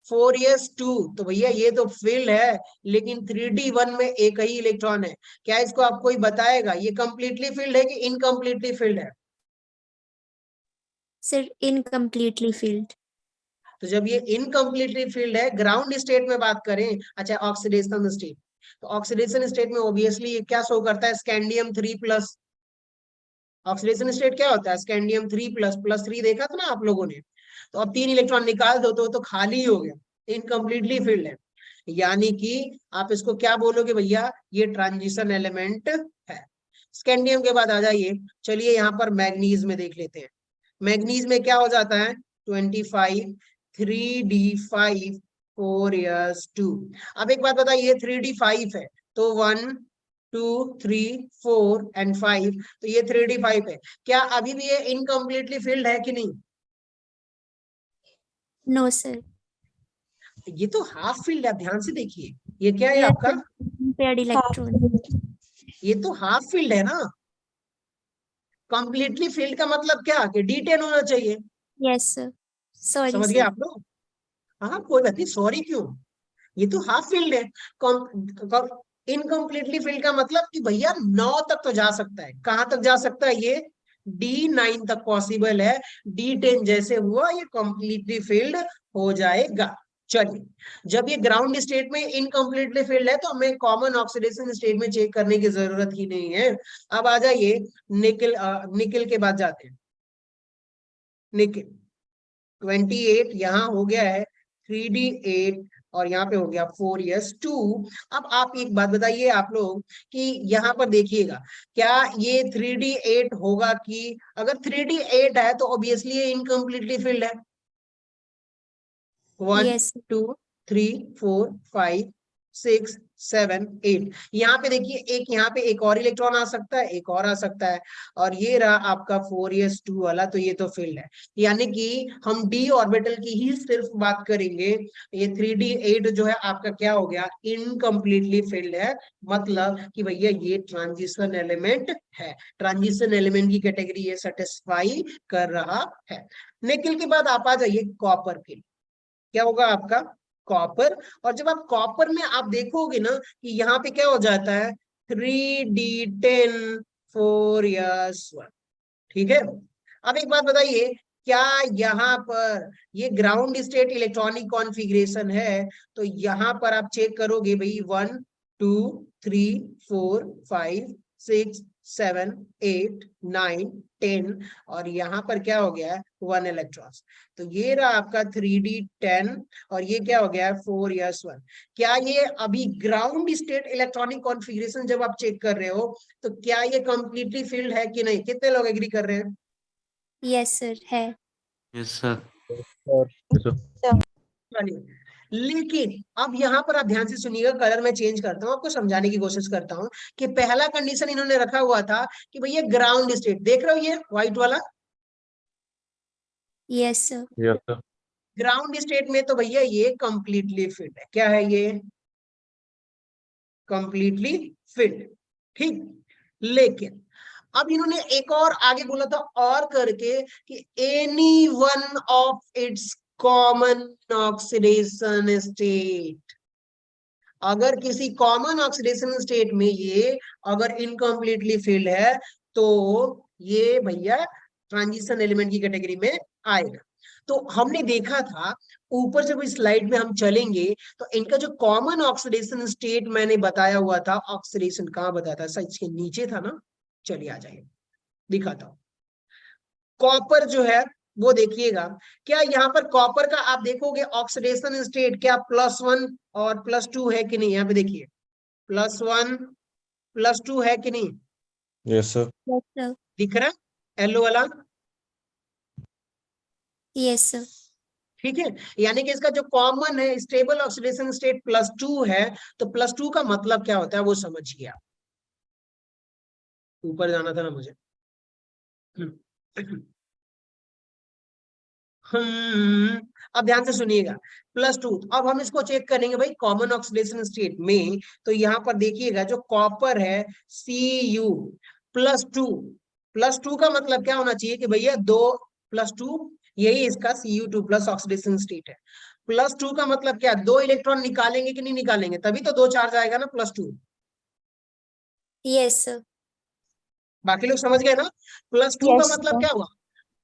4s2, तो भैया ये तो फिल्ड है, लेकिन 3D1 में एक ही इलेक्ट्रॉन है। क्या इसको आप कोई बताएगा ये कंप्लीटली फिल्ड है कि इनकम्प्लीटली फिल्ड है? Sir incompletely field. तो जब ये इनकम्प्लीटली फिल्ड है, ग्राउंड स्टेट में बात करें, अच्छा ऑक्सीडेशन स्टेट, तो ऑक्सीडेशन स्टेट में ऑब्वियसली क्या शो करता है, स्कैंडियम 3+। ऑक्सीडेशन स्टेट क्या होता है, स्कैंडियम 3+, +3 देखा था ना आप लोगों ने। तो अब 3 इलेक्ट्रॉन निकाल दो तो खाली हो गया, इनकम्प्लीटली फिल्ड है। यानी कि आप इसको क्या बोलोगे भैया, ये ट्रांजिशन एलिमेंट है। स्कैंडियम के बाद आ जाइए, चलिए यहाँ पर मैग्नीज में देख लेते हैं। मैग्नीज में क्या हो जाता है, 25 3d5 4s2। अब एक बात बताइए, 3d5 है तो 1 2 3 4 एंड 5, तो ये 3d5 है। क्या अभी भी ये इनकम्प्लीटली फिल्ड है कि नहीं? No sir. ये तो हाफ फील्ड है, ध्यान से देखिए, ये क्या है आपका, पेयर्ड इलेक्ट्रॉन। ये तो हाफ फील्ड है ना। कंप्लीटली फील्ड का मतलब क्या, कि D10 होना चाहिए। यस सर, सॉरी समझ गए सर। आप लोग? हाँ कोई बात नहीं, सॉरी क्यों, ये तो हाफ फील्ड है। इनकम्प्लीटली फील्ड का मतलब कि भैया 9 तक तो जा सकता है। कहां तक जा सकता है, ये D9 तक पॉसिबल है। D10 जैसे हुआ ये कंप्लीटली फील्ड हो जाएगा। चलिए, जब ये ग्राउंड स्टेट में इनकम्प्लीटली फिल्ड है तो हमें कॉमन ऑक्सीडेशन स्टेट में चेक करने की जरूरत ही नहीं है। अब आ जाइए निकल, निकल के बाद जाते हैं। निकल 28 यहाँ हो गया है 3d8 और यहाँ पे हो गया 4s2। अब आप एक बात बताइए आप लोग कि यहाँ पर देखिएगा क्या ये 3d8 होगा कि अगर 3d8 है तो ऑब्वियसली ये इनकम्प्लीटली फिल्ड है। 1 Yes, sir. 2 3 4 5 6 7 8 यहाँ पे देखिए एक यहाँ पे एक और इलेक्ट्रॉन आ सकता है, एक और आ सकता है, और ये रहा आपका 4s2 वाला, तो ये तो फील्ड है। यानी कि हम d ऑर्बिटल की ही सिर्फ बात करेंगे, ये 3d8 जो है आपका क्या हो गया, इनकम्प्लीटली फील्ड है। मतलब कि भैया ये ट्रांजिशन एलिमेंट है, ट्रांजिशन एलिमेंट की कैटेगरी ये सेटिस्फाई कर रहा है। निकल के बाद आप आ जाइए कॉपर के, क्या होगा आपका कॉपर। और जब आप कॉपर में आप देखोगे ना कि यहाँ पे क्या हो जाता है 3d10 4s1, ठीक है। अब एक बात बताइए क्या यहाँ पर ये ग्राउंड स्टेट इलेक्ट्रॉनिक कॉन्फ़िगरेशन है, तो यहाँ पर आप चेक करोगे भाई 1 2 3 4 5 6 7 8 9 10 और यहाँ पर क्या हो गया है 1 इलेक्ट्रॉन्स। तो ये रहा आपका 3d10 और ये क्या हो गया है 4s1। क्या ये अभी ग्राउंड स्टेट इलेक्ट्रॉनिक कॉन्फ़िगरेशन जब आप चेक कर रहे हो तो क्या ये कंप्लीटली फील्ड है कि नहीं? कितने लोग एग्री कर रहे हैं? Yes, sir. है. Yes, sir. और चलिए, लेकिन अब यहाँ पर आप ध्यान से सुनिएगा, कलर मैं चेंज करता हूँ, आपको समझाने की कोशिश करता हूँ कि पहला कंडीशन इन्होंने रखा हुआ था कि भैया ग्राउंड स्टेट, देख रहे हो ये व्हाइट वाला Yes, sir. Yes, sir. Ground state में, तो भैया ये कंप्लीटली फिट है। क्या है ये? कंप्लीटली फिट, ठीक। लेकिन अब इन्होंने एक और आगे बोला था और करके कि any one of its common oxidation state, अगर किसी कॉमन ऑक्सीडेशन स्टेट में ये अगर इनकम्प्लीटली फिल्ड है तो ये भैया ट्रांजिशन एलिमेंट की कैटेगरी में आएगा। तो हमने देखा था ऊपर जब इस स्लाइड में हम चलेंगे तो इनका जो कॉमन ऑक्सीडेशन स्टेट मैंने बताया हुआ था, ऑक्सीडेशन कहाँ बताया था, सच के नीचे था ना, चलिए आ जाइए दिखाता हूं। कॉपर जो है वो देखिएगा, क्या यहाँ पर कॉपर का आप देखोगे ऑक्सीडेशन स्टेट क्या +1 और +2 है कि नहीं? यहाँ पे देखिए +1 +2 है कि नहीं? Yes, sir. Yes, sir. दिख रहा है येलो वाला? Yes, sir. ठीक है, यानी कि इसका जो कॉमन है स्टेबल ऑक्सीडेशन स्टेट +2 है, तो +2 का मतलब क्या होता है वो समझ गया। ऊपर जाना था ना मुझे। अब ध्यान से सुनिएगा +2। अब हम इसको चेक करेंगे भाई कॉमन ऑक्सीडेशन स्टेट में, तो यहाँ पर देखिएगा जो कॉपर है Cu +2, +2 का मतलब क्या होना चाहिए कि भैया 2 +2, यही इसका Cu2+ ऑक्सीडेशन स्टेट है। +2 का मतलब क्या, 2 इलेक्ट्रॉन निकालेंगे कि नहीं निकालेंगे? तभी तो 2 चार्ज आएगा ना +2। Yes, sir. बाकी लोग समझ गए ना? +2 का Yes, मतलब sir. क्या हुआ?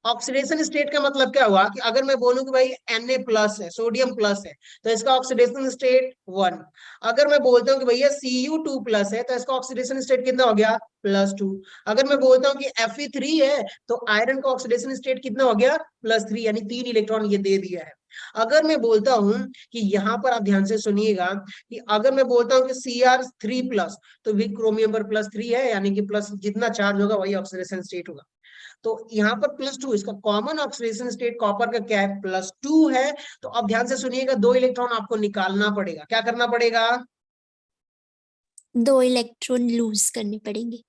ऑक्सीडेशन स्टेट का मतलब क्या हुआ कि अगर मैं बोलूं कि भाई Na+ है, सोडियम प्लस है, तो इसका ऑक्सीडेशन स्टेट 1। अगर मैं बोलता हूँ कि भैया Cu2+ है तो इसका ऑक्सीडेशन स्टेट कितना हो गया +2। अगर मैं बोलता हूँ कि Fe3 है तो आयरन का ऑक्सीडेशन स्टेट कितना हो गया +3, यानी 3 इलेक्ट्रॉन ये दे दिया है। अगर मैं बोलता हूं कि यहाँ पर आप ध्यान से सुनिएगा कि अगर मैं बोलता हूँ कि Cr3+, तो भी क्रोमियम पर +3 है, यानी कि प्लस जितना चार्ज होगा वही ऑक्सीडेशन स्टेट होगा। तो यहाँ पर +2, इसका कॉमन ऑक्सीडेशन स्टेट कॉपर का क्या है +2 है। तो अब ध्यान से सुनिएगा 2 इलेक्ट्रॉन आपको निकालना पड़ेगा। क्या करना पड़ेगा? 2 इलेक्ट्रॉन लूज करने पड़ेंगे.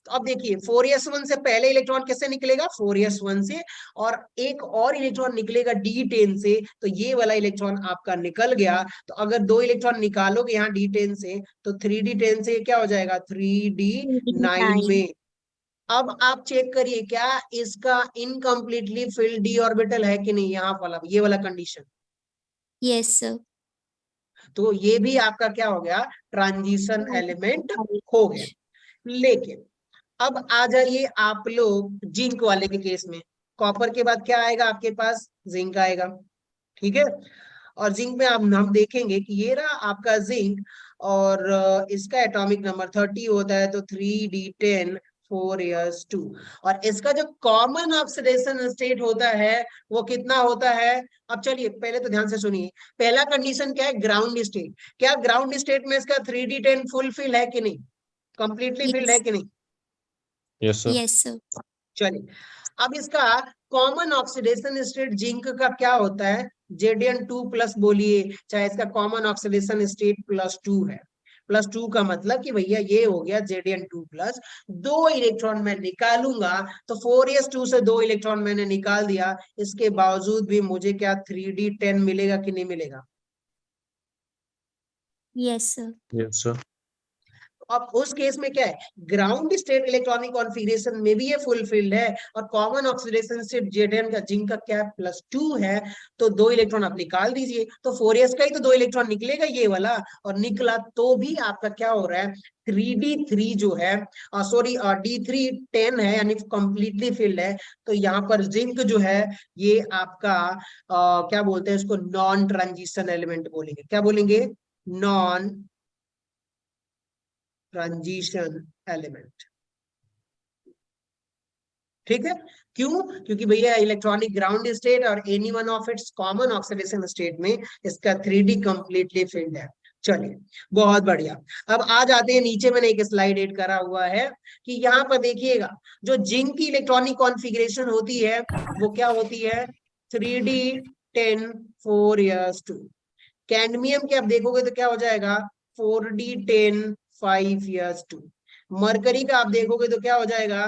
तो अब देखिए 4s1 से पहले इलेक्ट्रॉन कैसे निकलेगा 4s1 से, और एक और इलेक्ट्रॉन निकलेगा D10 से, तो ये वाला इलेक्ट्रॉन आपका निकल गया। तो अगर 2 इलेक्ट्रॉन निकालोगे यहाँ D10 से तो 3D10 से क्या हो जाएगा 3D9 में। अब आप चेक करिए क्या इसका इनकम्प्लीटली फिल्ड d ऑर्बिटल है कि नहीं, यहाँ वाला ये वाला कंडीशन। Yes, sir. तो ये भी आपका क्या हो गया ट्रांजिशन एलिमेंट हो गया। लेकिन अब आ जाइए आप लोग जिंक वाले के केस में। कॉपर के बाद क्या आएगा आपके पास? जिंक आएगा, ठीक है। और जिंक में हम देखेंगे कि ये रहा आपका जिंक, और इसका एटॉमिक नंबर 30 होता है, तो 3d10 4s2। और इसका जो कॉमन ऑक्सीडेशन स्टेट होता है वो कितना होता है? अब चलिए पहले तो ध्यान से सुनिए, पहला कंडीशन क्या है? Ground state. क्या ग्राउंड स्टेट में इसका 3d10 फुल फिल है कि नहीं, कंप्लीटली फिल्ड है कि नहीं? Yes, sir. yes sir, चलिए, अब इसका कॉमन ऑक्सीडेशन स्टेट जिंक का क्या होता है? Zn2 प्लस बोलिए, चाहे इसका कॉमन ऑक्सीडेशन स्टेट +2 है। +2 का मतलब कि भैया ये हो गया Zn2 प्लस, 2 इलेक्ट्रॉन मैं निकालूंगा तो 4s2 से 2 इलेक्ट्रॉन मैंने निकाल दिया, इसके बावजूद भी मुझे क्या 3d10 मिलेगा कि नहीं मिलेगा? yes sir, Yes, sir. अब उस केस में क्या है? ग्राउंड स्टेट इलेक्ट्रॉनिक कॉन्फ़िगरेशन में भी ये फुलफिल्ड है, और कॉमन ऑक्सीडेशन स्टेट Zn का जिंक का क्या +2 है, तो 2 इलेक्ट्रॉन आप निकाल दीजिए, तो 4s का ही तो 2 इलेक्ट्रॉन निकलेगा ये वाला, और निकला तो भी आपका क्या हो रहा है? 3d3 जो है, सॉरी d3 10 है, यानी कंप्लीटली फिल्ड है। तो यहाँ पर जिंक जो है ये आपका क्या बोलते हैं इसको? नॉन ट्रांजिशन एलिमेंट बोलेंगे। क्या बोलेंगे? Non transition element. ठीक है, क्यों? क्योंकि भैया इलेक्ट्रॉनिक ग्राउंड स्टेट और any one of its common oxidation state में इसका 3d कंप्लीटली फिल्ड है। चलिए, बहुत बढ़िया। अब आ जाते हैं नीचे, मैंने एक स्लाइड एड करा हुआ है कि यहाँ पर देखिएगा, जो जिंक की इलेक्ट्रॉनिक कॉन्फ़िगरेशन होती है वो क्या होती है? 3d10 4s2। कैडमियम के आप देखोगे तो क्या हो जाएगा? 4d10 5s2। मरकरी का आप देखोगे तो क्या हो जाएगा?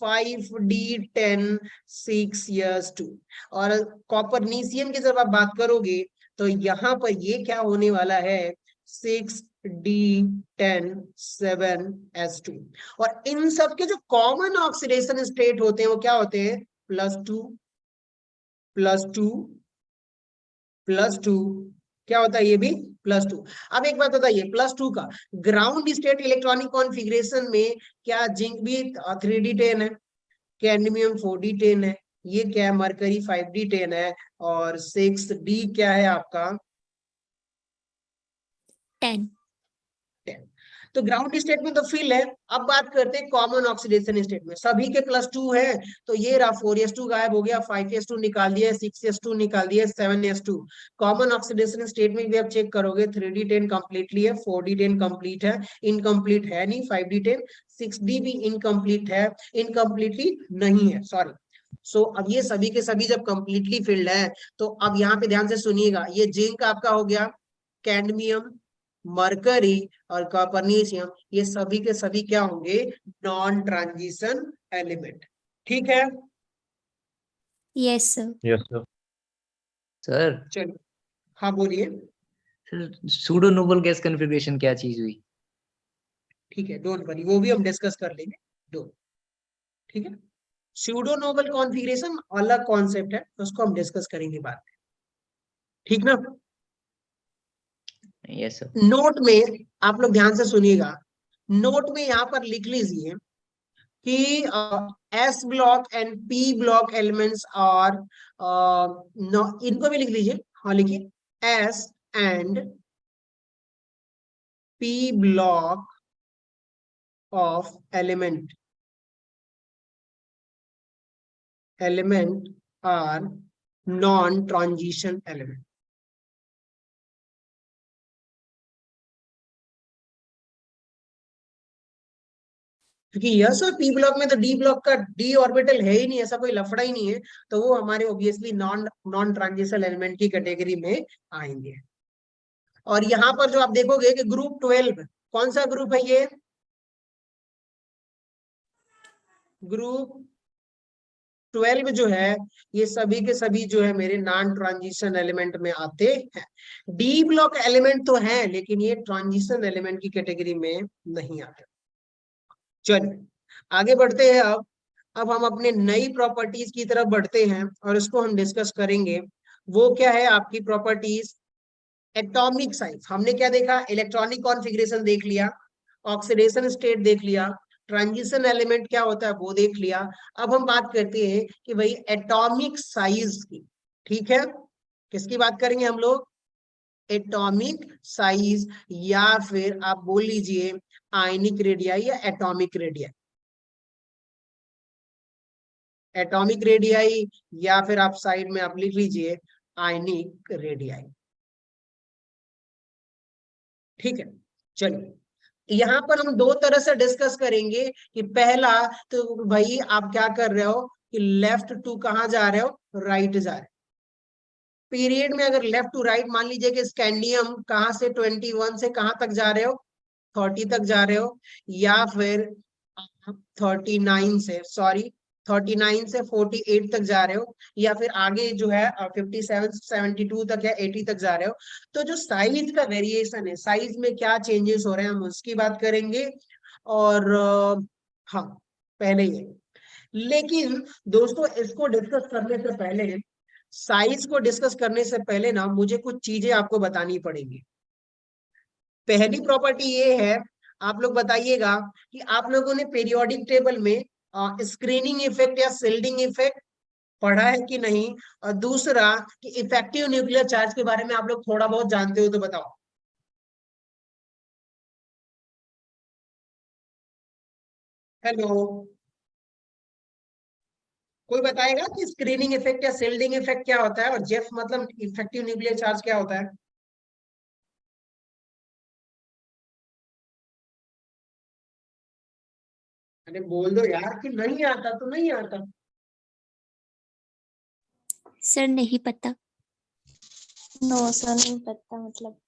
5d10 6s2। और कॉपरनीशियम की जब आप बात करोगे तो यहाँ पर ये क्या होने वाला है? 6d10 7s2। और इन सब के जो कॉमन ऑक्सीडेशन स्टेट होते हैं वो क्या होते हैं? +2 +2 +2। क्या होता है? ये भी +2। अब एक बात बताइए, +2 का ग्राउंड स्टेट इलेक्ट्रॉनिक कॉन्फ़िगरेशन में क्या जिंक भी 3d10 है, कैडमियम 4d10 है, ये क्या है? मरकरी 5d10 है, और 6d क्या है आपका? 10 10। तो ग्राउंड स्टेट में तो फिल है। अब बात करते हैं कॉमन ऑक्सीडेशन स्टेट में, सभी के +2 है, तो ये रहा 4s2 गायब हो गया, 5s2 निकाल दिया, 6s2 निकाल दिया, 7s2। कॉमन ऑक्सीडेशन स्टेट में भी आप चेक करोगे 3d10 कंप्लीटली है, 4d10 कंप्लीट है, इनकम्प्लीट है नहीं 5d10, 6d भी इनकम्प्लीट है, इनकम्प्लीटली नहीं है, सॉरी। सो अब ये सभी के सभी जब कंप्लीटली फिल्ड है, तो अब यहाँ पे ध्यान से सुनिएगा, ये जिंक आपका हो गया, कैडमियम, मरकरी और कॉपरनीशियम, ये सभी के सभी क्या होंगे? Non transition element. ठीक है, yes sir, Yes, sir. Sir, चलिए, हाँ बोलिए। सूडो नोबल गैस कॉन्फ़िगरेशन क्या चीज हुई? ठीक है, डोंट वरी, वो भी हम डिस्कस कर लेंगे। डोंट, ठीक है, स्यूडो नोबल कॉन्फ़िगरेशन अलग कॉन्सेप्ट है, उसको हम डिस्कस करेंगे बाद में, ठीक ना? Yes sir. नोट में आप लोग ध्यान से सुनिएगा, नोट में यहाँ पर लिख लीजिए कि S block and P block elements are, इनको भी लिख लीजिए, हाँ लिखिए, S and P block of element are non transition element. क्योंकि यस और पी ब्लॉक में तो डी ब्लॉक का डी ऑर्बिटल है ही नहीं, ऐसा कोई लफड़ा ही नहीं है, तो वो हमारे ऑब्वियसली नॉन ट्रांजिशन एलिमेंट की कैटेगरी में आएंगे। और यहाँ पर जो आप देखोगे कि ग्रुप 12, कौन सा ग्रुप है ये? ग्रुप 12 जो है, ये सभी के सभी जो है मेरे नॉन ट्रांजिशन एलिमेंट में आते हैं। डी ब्लॉक एलिमेंट तो है, लेकिन ये ट्रांजिशन एलिमेंट की कैटेगरी में नहीं आते। चलिए आगे बढ़ते हैं। अब हम अपने नई प्रॉपर्टीज की तरफ बढ़ते हैं और इसको हम डिस्कस करेंगे। वो क्या है आपकी प्रॉपर्टीज? Atomic size. हमने क्या देखा? इलेक्ट्रॉनिक कॉन्फ़िगरेशन देख लिया, ऑक्सीडेशन स्टेट देख लिया, ट्रांजिशन एलिमेंट क्या होता है वो देख लिया। अब हम बात करते हैं कि भाई एटॉमिक साइज की। ठीक है, किसकी बात करेंगे हम लोग? एटॉमिक साइज, या फिर आप बोल लीजिए आयनिक रेडियाई या एटॉमिक रेडियाई। एटॉमिक रेडियाई, या फिर आप साइड में आप लिख लीजिए आयनिक रेडियाई। ठीक है, चलिए यहाँ पर हम दो तरह से डिस्कस करेंगे कि पहला तो भाई आप क्या कर रहे हो कि लेफ्ट टू कहाँ जा रहे हो, राइट जा रहे हो। पीरियड में अगर लेफ्ट टू राइट मान लीजिए कि स्कैंडियम कहाँ से 21 से कहाँ तक जा रहे हो, 30 तक जा रहे हो, या फिर 39 से 48 तक जा रहे हो, या फिर आगे जो है 57 72 तक या 80 तक जा रहे हो। तो जो साइज का वेरिएशन है, साइज में क्या चेंजेस हो रहे हैं, हम उसकी बात करेंगे। और हाँ, पहले ये, लेकिन दोस्तों इसको डिस्कस करने से पहले, साइज को डिस्कस करने से पहले ना मुझे कुछ चीजें आपको बतानी पड़ेंगी। पहली प्रॉपर्टी ये है, आप लोग बताइएगा कि आप लोगों ने पीरियोडिक टेबल में स्क्रीनिंग इफेक्ट या शिल्डिंग इफेक्ट पढ़ा है कि नहीं। और दूसरा कि इफेक्टिव न्यूक्लियर चार्ज के बारे में आप लोग थोड़ा बहुत जानते हो तो बताओ। हेलो, कोई बताएगा कि स्क्रीनिंग इफेक्ट या शिल्डिंग इफेक्ट क्या होता है, और जेफ मतलब इफेक्टिव न्यूक्लियर चार्ज क्या होता है? अरे बोल दो यार, कि नहीं आता तो नहीं आता। सर नहीं पता। नो सर नहीं पता, मतलब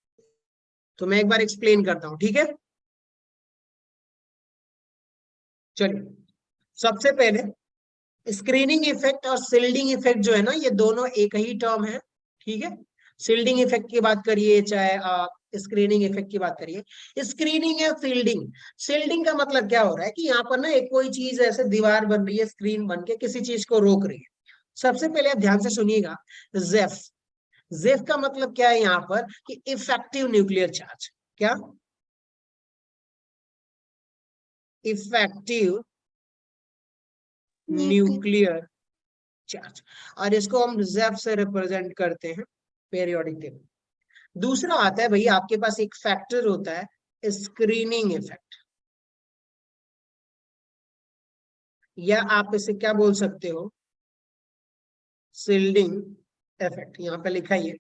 तो मैं एक बार एक्सप्लेन करता हूं, ठीक है। चलिए, सबसे पहले स्क्रीनिंग इफेक्ट और शिल्डिंग इफेक्ट जो है ना, ये दोनों एक ही टर्म है, ठीक है। शिल्डिंग इफेक्ट की बात करिए चाहे आप स्क्रीनिंग इफेक्ट की बात करिए। स्क्रीनिंग या शील्डिंग, शील्डिंग का मतलब क्या हो रहा है कि यहाँ पर ना एक कोई चीज ऐसे दीवार बन रही है, स्क्रीन बन के किसी चीज को रोक रही है। सबसे पहले आप ध्यान से सुनिएगा, जेफ, जेफ का मतलब क्या है यहाँ पर कि इफेक्टिव न्यूक्लियर चार्ज। क्या? इफेक्टिव न्यूक्लियर चार्ज, और इसको हम जेफ से रिप्रेजेंट करते हैं पीरियोडिक टेबल। दूसरा आता है भाई, आपके पास एक फैक्टर होता है स्क्रीनिंग इफेक्ट, या आप इसे क्या बोल सकते हो, शील्डिंग इफेक्ट। यहाँ पे लिखा ही है,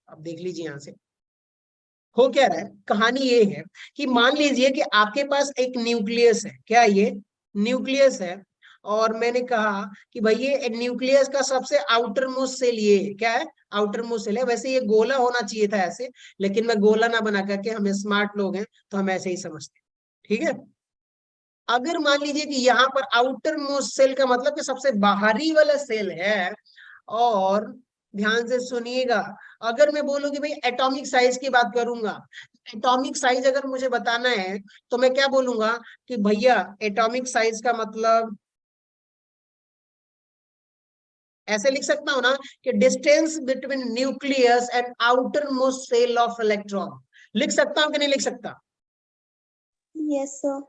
आप देख लीजिए। यहां से हो क्या रहा है, कहानी ये है कि मान लीजिए कि आपके पास एक न्यूक्लियस है। क्या ये न्यूक्लियस है? और मैंने कहा कि भाई ये न्यूक्लियस का सबसे आउटर मोस्ट सेल ये है। क्या है? आउटर मोस्ट सेल है। वैसे ये गोला होना चाहिए था ऐसे, लेकिन मैं गोला ना बना करके, हम स्मार्ट लोग हैं तो हम ऐसे ही समझते हैं, ठीक है। अगर मान लीजिए कि यहाँ पर आउटर मोस्ट सेल का मतलब कि सबसे बाहरी वाला सेल है, और ध्यान से सुनिएगा, अगर मैं बोलूं कि भाई एटॉमिक साइज की बात करूंगा, एटॉमिक साइज अगर मुझे बताना है तो मैं क्या बोलूंगा कि भैया एटॉमिक साइज का मतलब ऐसे लिख सकता हूं ना कि distance between nucleus and outermost shell of electron. लिख सकता हूं कि नहीं लिख सकता? Yes sir.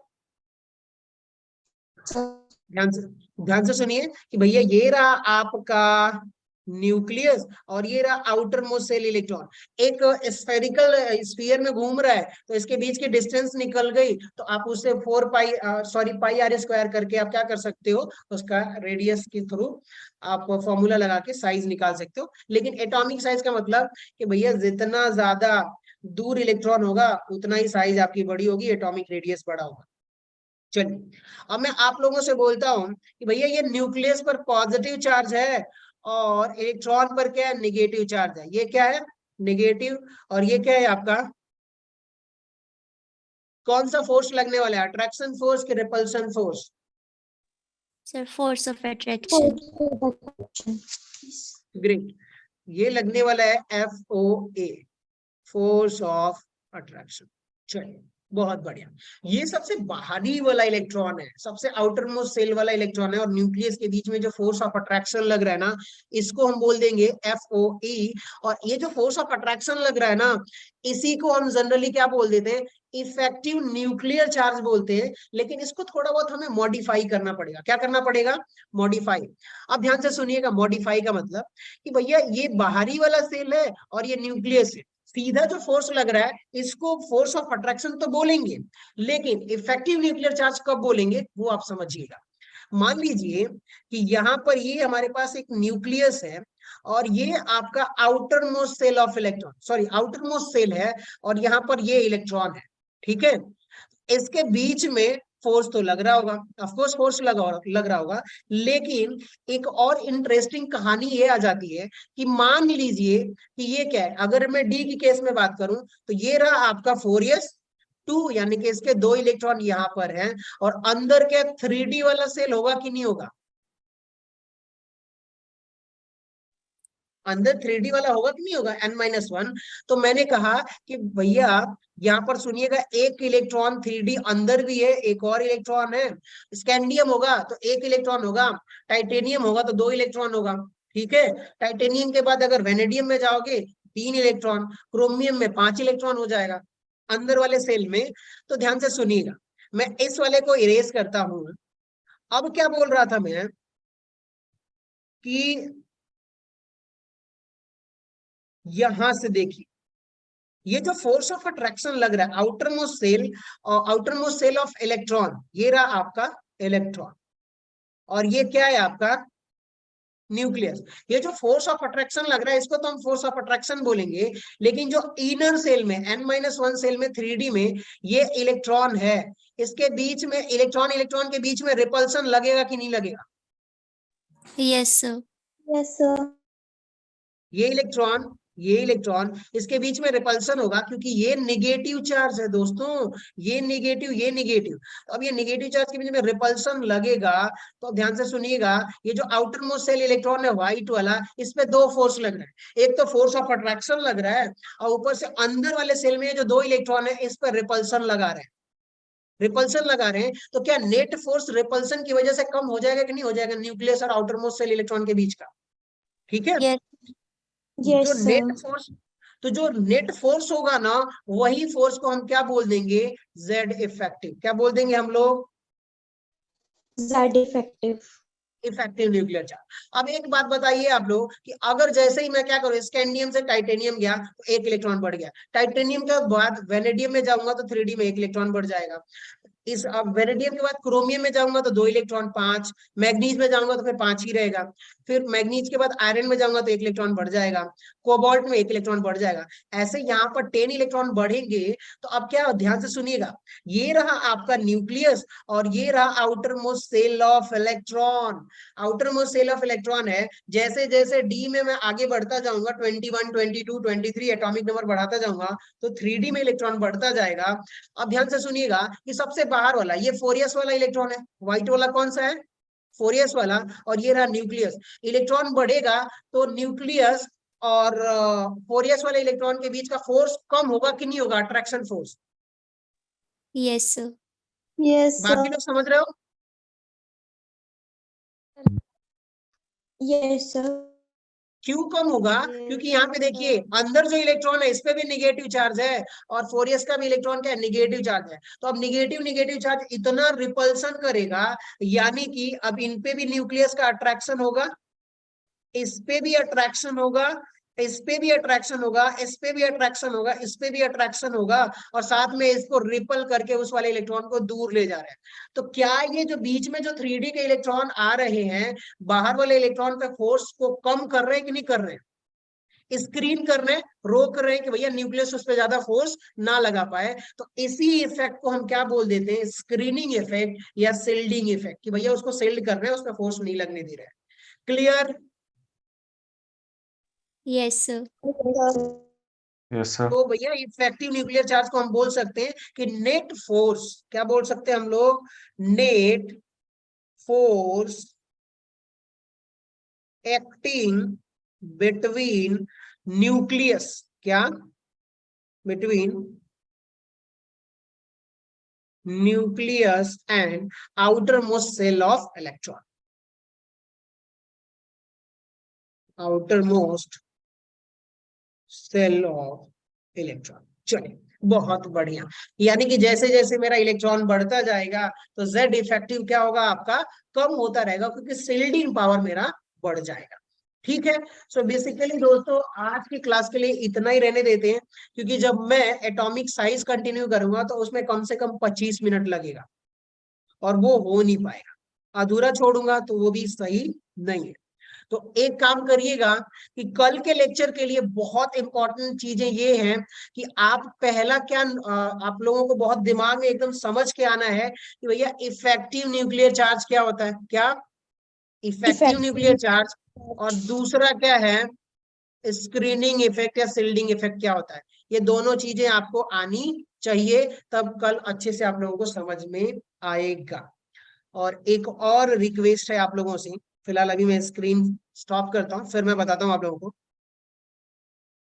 ध्यान से सुनिए कि भैया ये रहा आपका न्यूक्लियस, और ये रहा आउटर मोस्ट सेल इलेक्ट्रॉन। एक स्फेरिकल स्फीयर में घूम रहा है, तो इसके बीच की डिस्टेंस निकल गई, तो आप उससे 4 पाई पाई आर स्क्वायर करके आप क्या कर सकते हो, उसका रेडियस के थ्रू आप फॉर्मूला लगा के साइज निकाल सकते हो। लेकिन एटॉमिक साइज का मतलब कि भैया जितना ज्यादा दूर इलेक्ट्रॉन होगा उतना ही साइज आपकी बड़ी होगी, एटॉमिक रेडियस बड़ा होगा। चलिए, अब मैं आप लोगों से बोलता हूं कि भैया ये न्यूक्लियस पर पॉजिटिव चार्ज है और इलेक्ट्रॉन पर क्या है, निगेटिव चार्ज है। ये क्या है, निगेटिव। और ये क्या है आपका, कौन सा फोर्स लगने वाला है, अट्रैक्शन फोर्स कि repulsion force? Sir force of attraction. Great, ये लगने वाला है FOA, फोर्स ऑफ अट्रैक्शन। चलिए, बहुत बढ़िया। ये सबसे बाहरी वाला इलेक्ट्रॉन है, सबसे आउटर मोस्ट सेल वाला इलेक्ट्रॉन है, और न्यूक्लियस के बीच में जो फोर्स ऑफ अट्रैक्शन लग रहा है ना, इसको हम बोल देंगे FOE। और ये जो फोर्स ऑफ अट्रैक्शन लग रहा है ना, इसी को हम जनरली क्या बोल देते हैं, इफेक्टिव न्यूक्लियर चार्ज बोलते हैं। लेकिन इसको थोड़ा बहुत हमें मॉडिफाई करना पड़ेगा। क्या करना पड़ेगा, मॉडिफाई। अब ध्यान से सुनिएगा, मॉडिफाई का मतलब कि भैया ये बाहरी वाला सेल है और ये न्यूक्लियस है, सीधा जो फोर्स लग रहा है इसको फोर्स ऑफ अट्रैक्शन तो बोलेंगे, लेकिन इफेक्टिव न्यूक्लियर चार्ज कब बोलेंगे वो आप समझिएगा। मान लीजिए कि यहाँ पर ये हमारे पास एक न्यूक्लियस है और ये आपका outermost shell of electron, sorry outermost shell है, और यहाँ पर ये इलेक्ट्रॉन है, ठीक है। इसके बीच में फोर्स तो लग रहा होगा, ऑफ कोर्स फोर्स लग रहा होगा, लेकिन एक और इंटरेस्टिंग कहानी ये आ जाती है कि मान लीजिए कि ये क्या है, अगर मैं डी की केस में बात करूं तो ये रहा आपका 4s2, यानी कि इसके 2 इलेक्ट्रॉन यहाँ पर हैं, और अंदर क्या 3D वाला सेल होगा कि नहीं होगा, अंदर 3D वाला होगा कि नहीं होगा, n-1। तो मैंने कहा कि भैया यहाँ पर सुनिएगा, एक इलेक्ट्रॉन 3D अंदर भी है, एक और इलेक्ट्रॉन है, स्कैंडियम होगा तो 1 इलेक्ट्रॉन होगा, टाइटेनियम होगा तो 2 इलेक्ट्रॉन होगा, ठीक है। टाइटेनियम के बाद अगर वेनेडियम में जाओगे 3 इलेक्ट्रॉन, क्रोमियम में 5 इलेक्ट्रॉन हो जाएगा अंदर वाले सेल में। तो ध्यान से सुनिएगा, मैं इस वाले को इरेज करता हूं। अब क्या बोल रहा था मैं कि यहां से देखिए, ये जो फोर्स ऑफ अट्रैक्शन लग रहा है, outermost shell of electron, ये रहा आपका इलेक्ट्रॉन, और ये क्या है आपका न्यूक्लियस। ये जो फोर्स ऑफ अट्रैक्शन लग रहा है इसको तो हम फोर्स ऑफ अट्रैक्शन बोलेंगे, लेकिन जो इनर सेल में n-1 सेल में 3D में ये इलेक्ट्रॉन है, इसके बीच में इलेक्ट्रॉन इलेक्ट्रॉन के बीच में रिपल्सन लगेगा कि नहीं लगेगा? Yes, sir. Yes sir. ये इलेक्ट्रॉन इसके बीच में रिपल्सन होगा, क्योंकि ये निगेटिव चार्ज है दोस्तों, ये निगेटिव। अब ये निगेटिव चार्ज के बीच में रिपल्सन लगेगा, तो ध्यान से सुनिएगा, ये जो आउटर मोस्ट सेल इलेक्ट्रॉन है व्हाइट वाला, इस पे 2 फोर्स लग रहा है, एक तो फोर्स ऑफ अट्रैक्शन लग रहा है, और ऊपर से अंदर वाले सेल में जो 2 इलेक्ट्रॉन है इस पर रिपल्सन लगा रहे हैं। तो क्या नेट फोर्स रिपल्सन की वजह से कम हो जाएगा कि नहीं हो जाएगा, न्यूक्लियस और आउटर मोस्ट सेल इलेक्ट्रॉन के बीच का, ठीक है। Yes. जो यस नेट सर। फोर्स, तो जो नेट फोर्स होगा ना, वही फोर्स को हम क्या बोल देंगे, जेड इफेक्टिव। क्या बोल देंगे हम लोग? Z effective. Effective nuclear charge. अब एक बात बताइए आप लोग कि अगर जैसे ही मैं क्या करूं, स्कैंडियम से टाइटेनियम गया तो 1 इलेक्ट्रॉन बढ़ गया, टाइटेनियम के बाद वेनेडियम में जाऊंगा तो 3D में 1 इलेक्ट्रॉन बढ़ जाएगा, इस अब वेनेडियम के बाद क्रोमियम में जाऊंगा तो 2 इलेक्ट्रॉन 5, मैग्नीज में जाऊंगा तो फिर 5 ही रहेगा, फिर मैग्नीज के बाद आयरन में जाऊंगा तो 1 इलेक्ट्रॉन बढ़ जाएगा, कोबाल्ट में 1 इलेक्ट्रॉन बढ़ जाएगा, ऐसे यहाँ पर 10 इलेक्ट्रॉन बढ़ेंगे। तो अब क्या, ध्यान से सुनिएगा, ये रहा आपका न्यूक्लियस और ये रहा outermost shell of electron. Outermost shell of electron है, जैसे जैसे डी में मैं आगे बढ़ता जाऊंगा, 21, 22, 23 एटॉमिक नंबर बढ़ाता जाऊंगा, तो 3D में इलेक्ट्रॉन बढ़ता जाएगा। अब ध्यान से सुनिएगा कि सबसे बाहर वाला ये 4s वाला इलेक्ट्रॉन है, व्हाइट वाला कौन सा है, 4s वाला, और ये रहा न्यूक्लियस। इलेक्ट्रॉन बढ़ेगा तो न्यूक्लियस और 4s वाले इलेक्ट्रॉन के बीच का फोर्स कम होगा कि नहीं होगा, attraction force. Yes, sir. Yes बाकी सर। लोग समझ रहे हो? Yes sir. क्यों कम होगा? क्योंकि यहाँ पे देखिए अंदर जो इलेक्ट्रॉन है इस पे भी निगेटिव चार्ज है, और 4s का भी इलेक्ट्रॉन क्या है, निगेटिव चार्ज है। तो अब निगेटिव चार्ज इतना रिपल्सन करेगा, यानी कि अब इन पे भी न्यूक्लियस का अट्रैक्शन होगा, इस पे भी अट्रैक्शन होगा, इस पे भी अट्रैक्शन होगा, इस पे भी अट्रैक्शन होगा, इस पे भी अट्रैक्शन होगा, और साथ में इसको रिपल करके उस वाले इलेक्ट्रॉन को दूर ले जा रहा है। तो क्या ये जो बीच में जो 3D के इलेक्ट्रॉन आ रहे हैं, बाहर वाले इलेक्ट्रॉन पे फोर्स को कम कर रहे हैं कि नहीं कर रहे हैं, स्क्रीन कर रहे हैं, रोक रहे हैं कि भैया न्यूक्लियस उस पर ज्यादा फोर्स ना लगा पाए। तो इसी इफेक्ट को हम क्या बोल देते हैं, स्क्रीनिंग इफेक्ट या शिल्डिंग इफेक्ट, कि भैया उसको शिल्ड कर रहे हैं, उस पर फोर्स नहीं लगने दे रहे हैं। Clear? Yes, sir. Yes, sir. तो भैया इफेक्टिव न्यूक्लियर चार्ज को हम बोल सकते हैं कि नेट फोर्स, क्या बोल सकते हैं हम लोग, net force acting between nucleus, क्या, between nucleus and outermost shell of electron, outermost shell of electron. चलिए बहुत बढ़िया, यानी कि जैसे जैसे मेरा इलेक्ट्रॉन बढ़ता जाएगा तो जेड इफेक्टिव क्या होगा आपका, कम होता रहेगा, क्योंकि शिल्डिंग पावर मेरा बढ़ जाएगा। ठीक है। सो बेसिकली दोस्तों आज की क्लास के लिए इतना ही रहने देते हैं, क्योंकि जब मैं एटॉमिक साइज कंटिन्यू करूंगा तो उसमें कम से कम 25 मिनट लगेगा और वो हो नहीं पाएगा। अधूरा छोड़ूंगा तो वो भी सही नहीं है। तो एक काम करिएगा कि कल के लेक्चर के लिए बहुत इंपॉर्टेंट चीजें ये हैं कि आप पहला क्या आप लोगों को बहुत दिमाग में एकदम समझ के आना है कि भैया इफेक्टिव न्यूक्लियर चार्ज क्या होता है, क्या इफेक्टिव न्यूक्लियर चार्ज, और दूसरा क्या है स्क्रीनिंग इफेक्ट या शिल्डिंग इफेक्ट क्या होता है। ये दोनों चीजें आपको आनी चाहिए, तब कल अच्छे से आप लोगों को समझ में आएगा। और एक और रिक्वेस्ट है आप लोगों से, फिलहाल अभी मैं स्क्रीन स्टॉप करता हूँ, फिर मैं बताता हूँ आप लोगों को।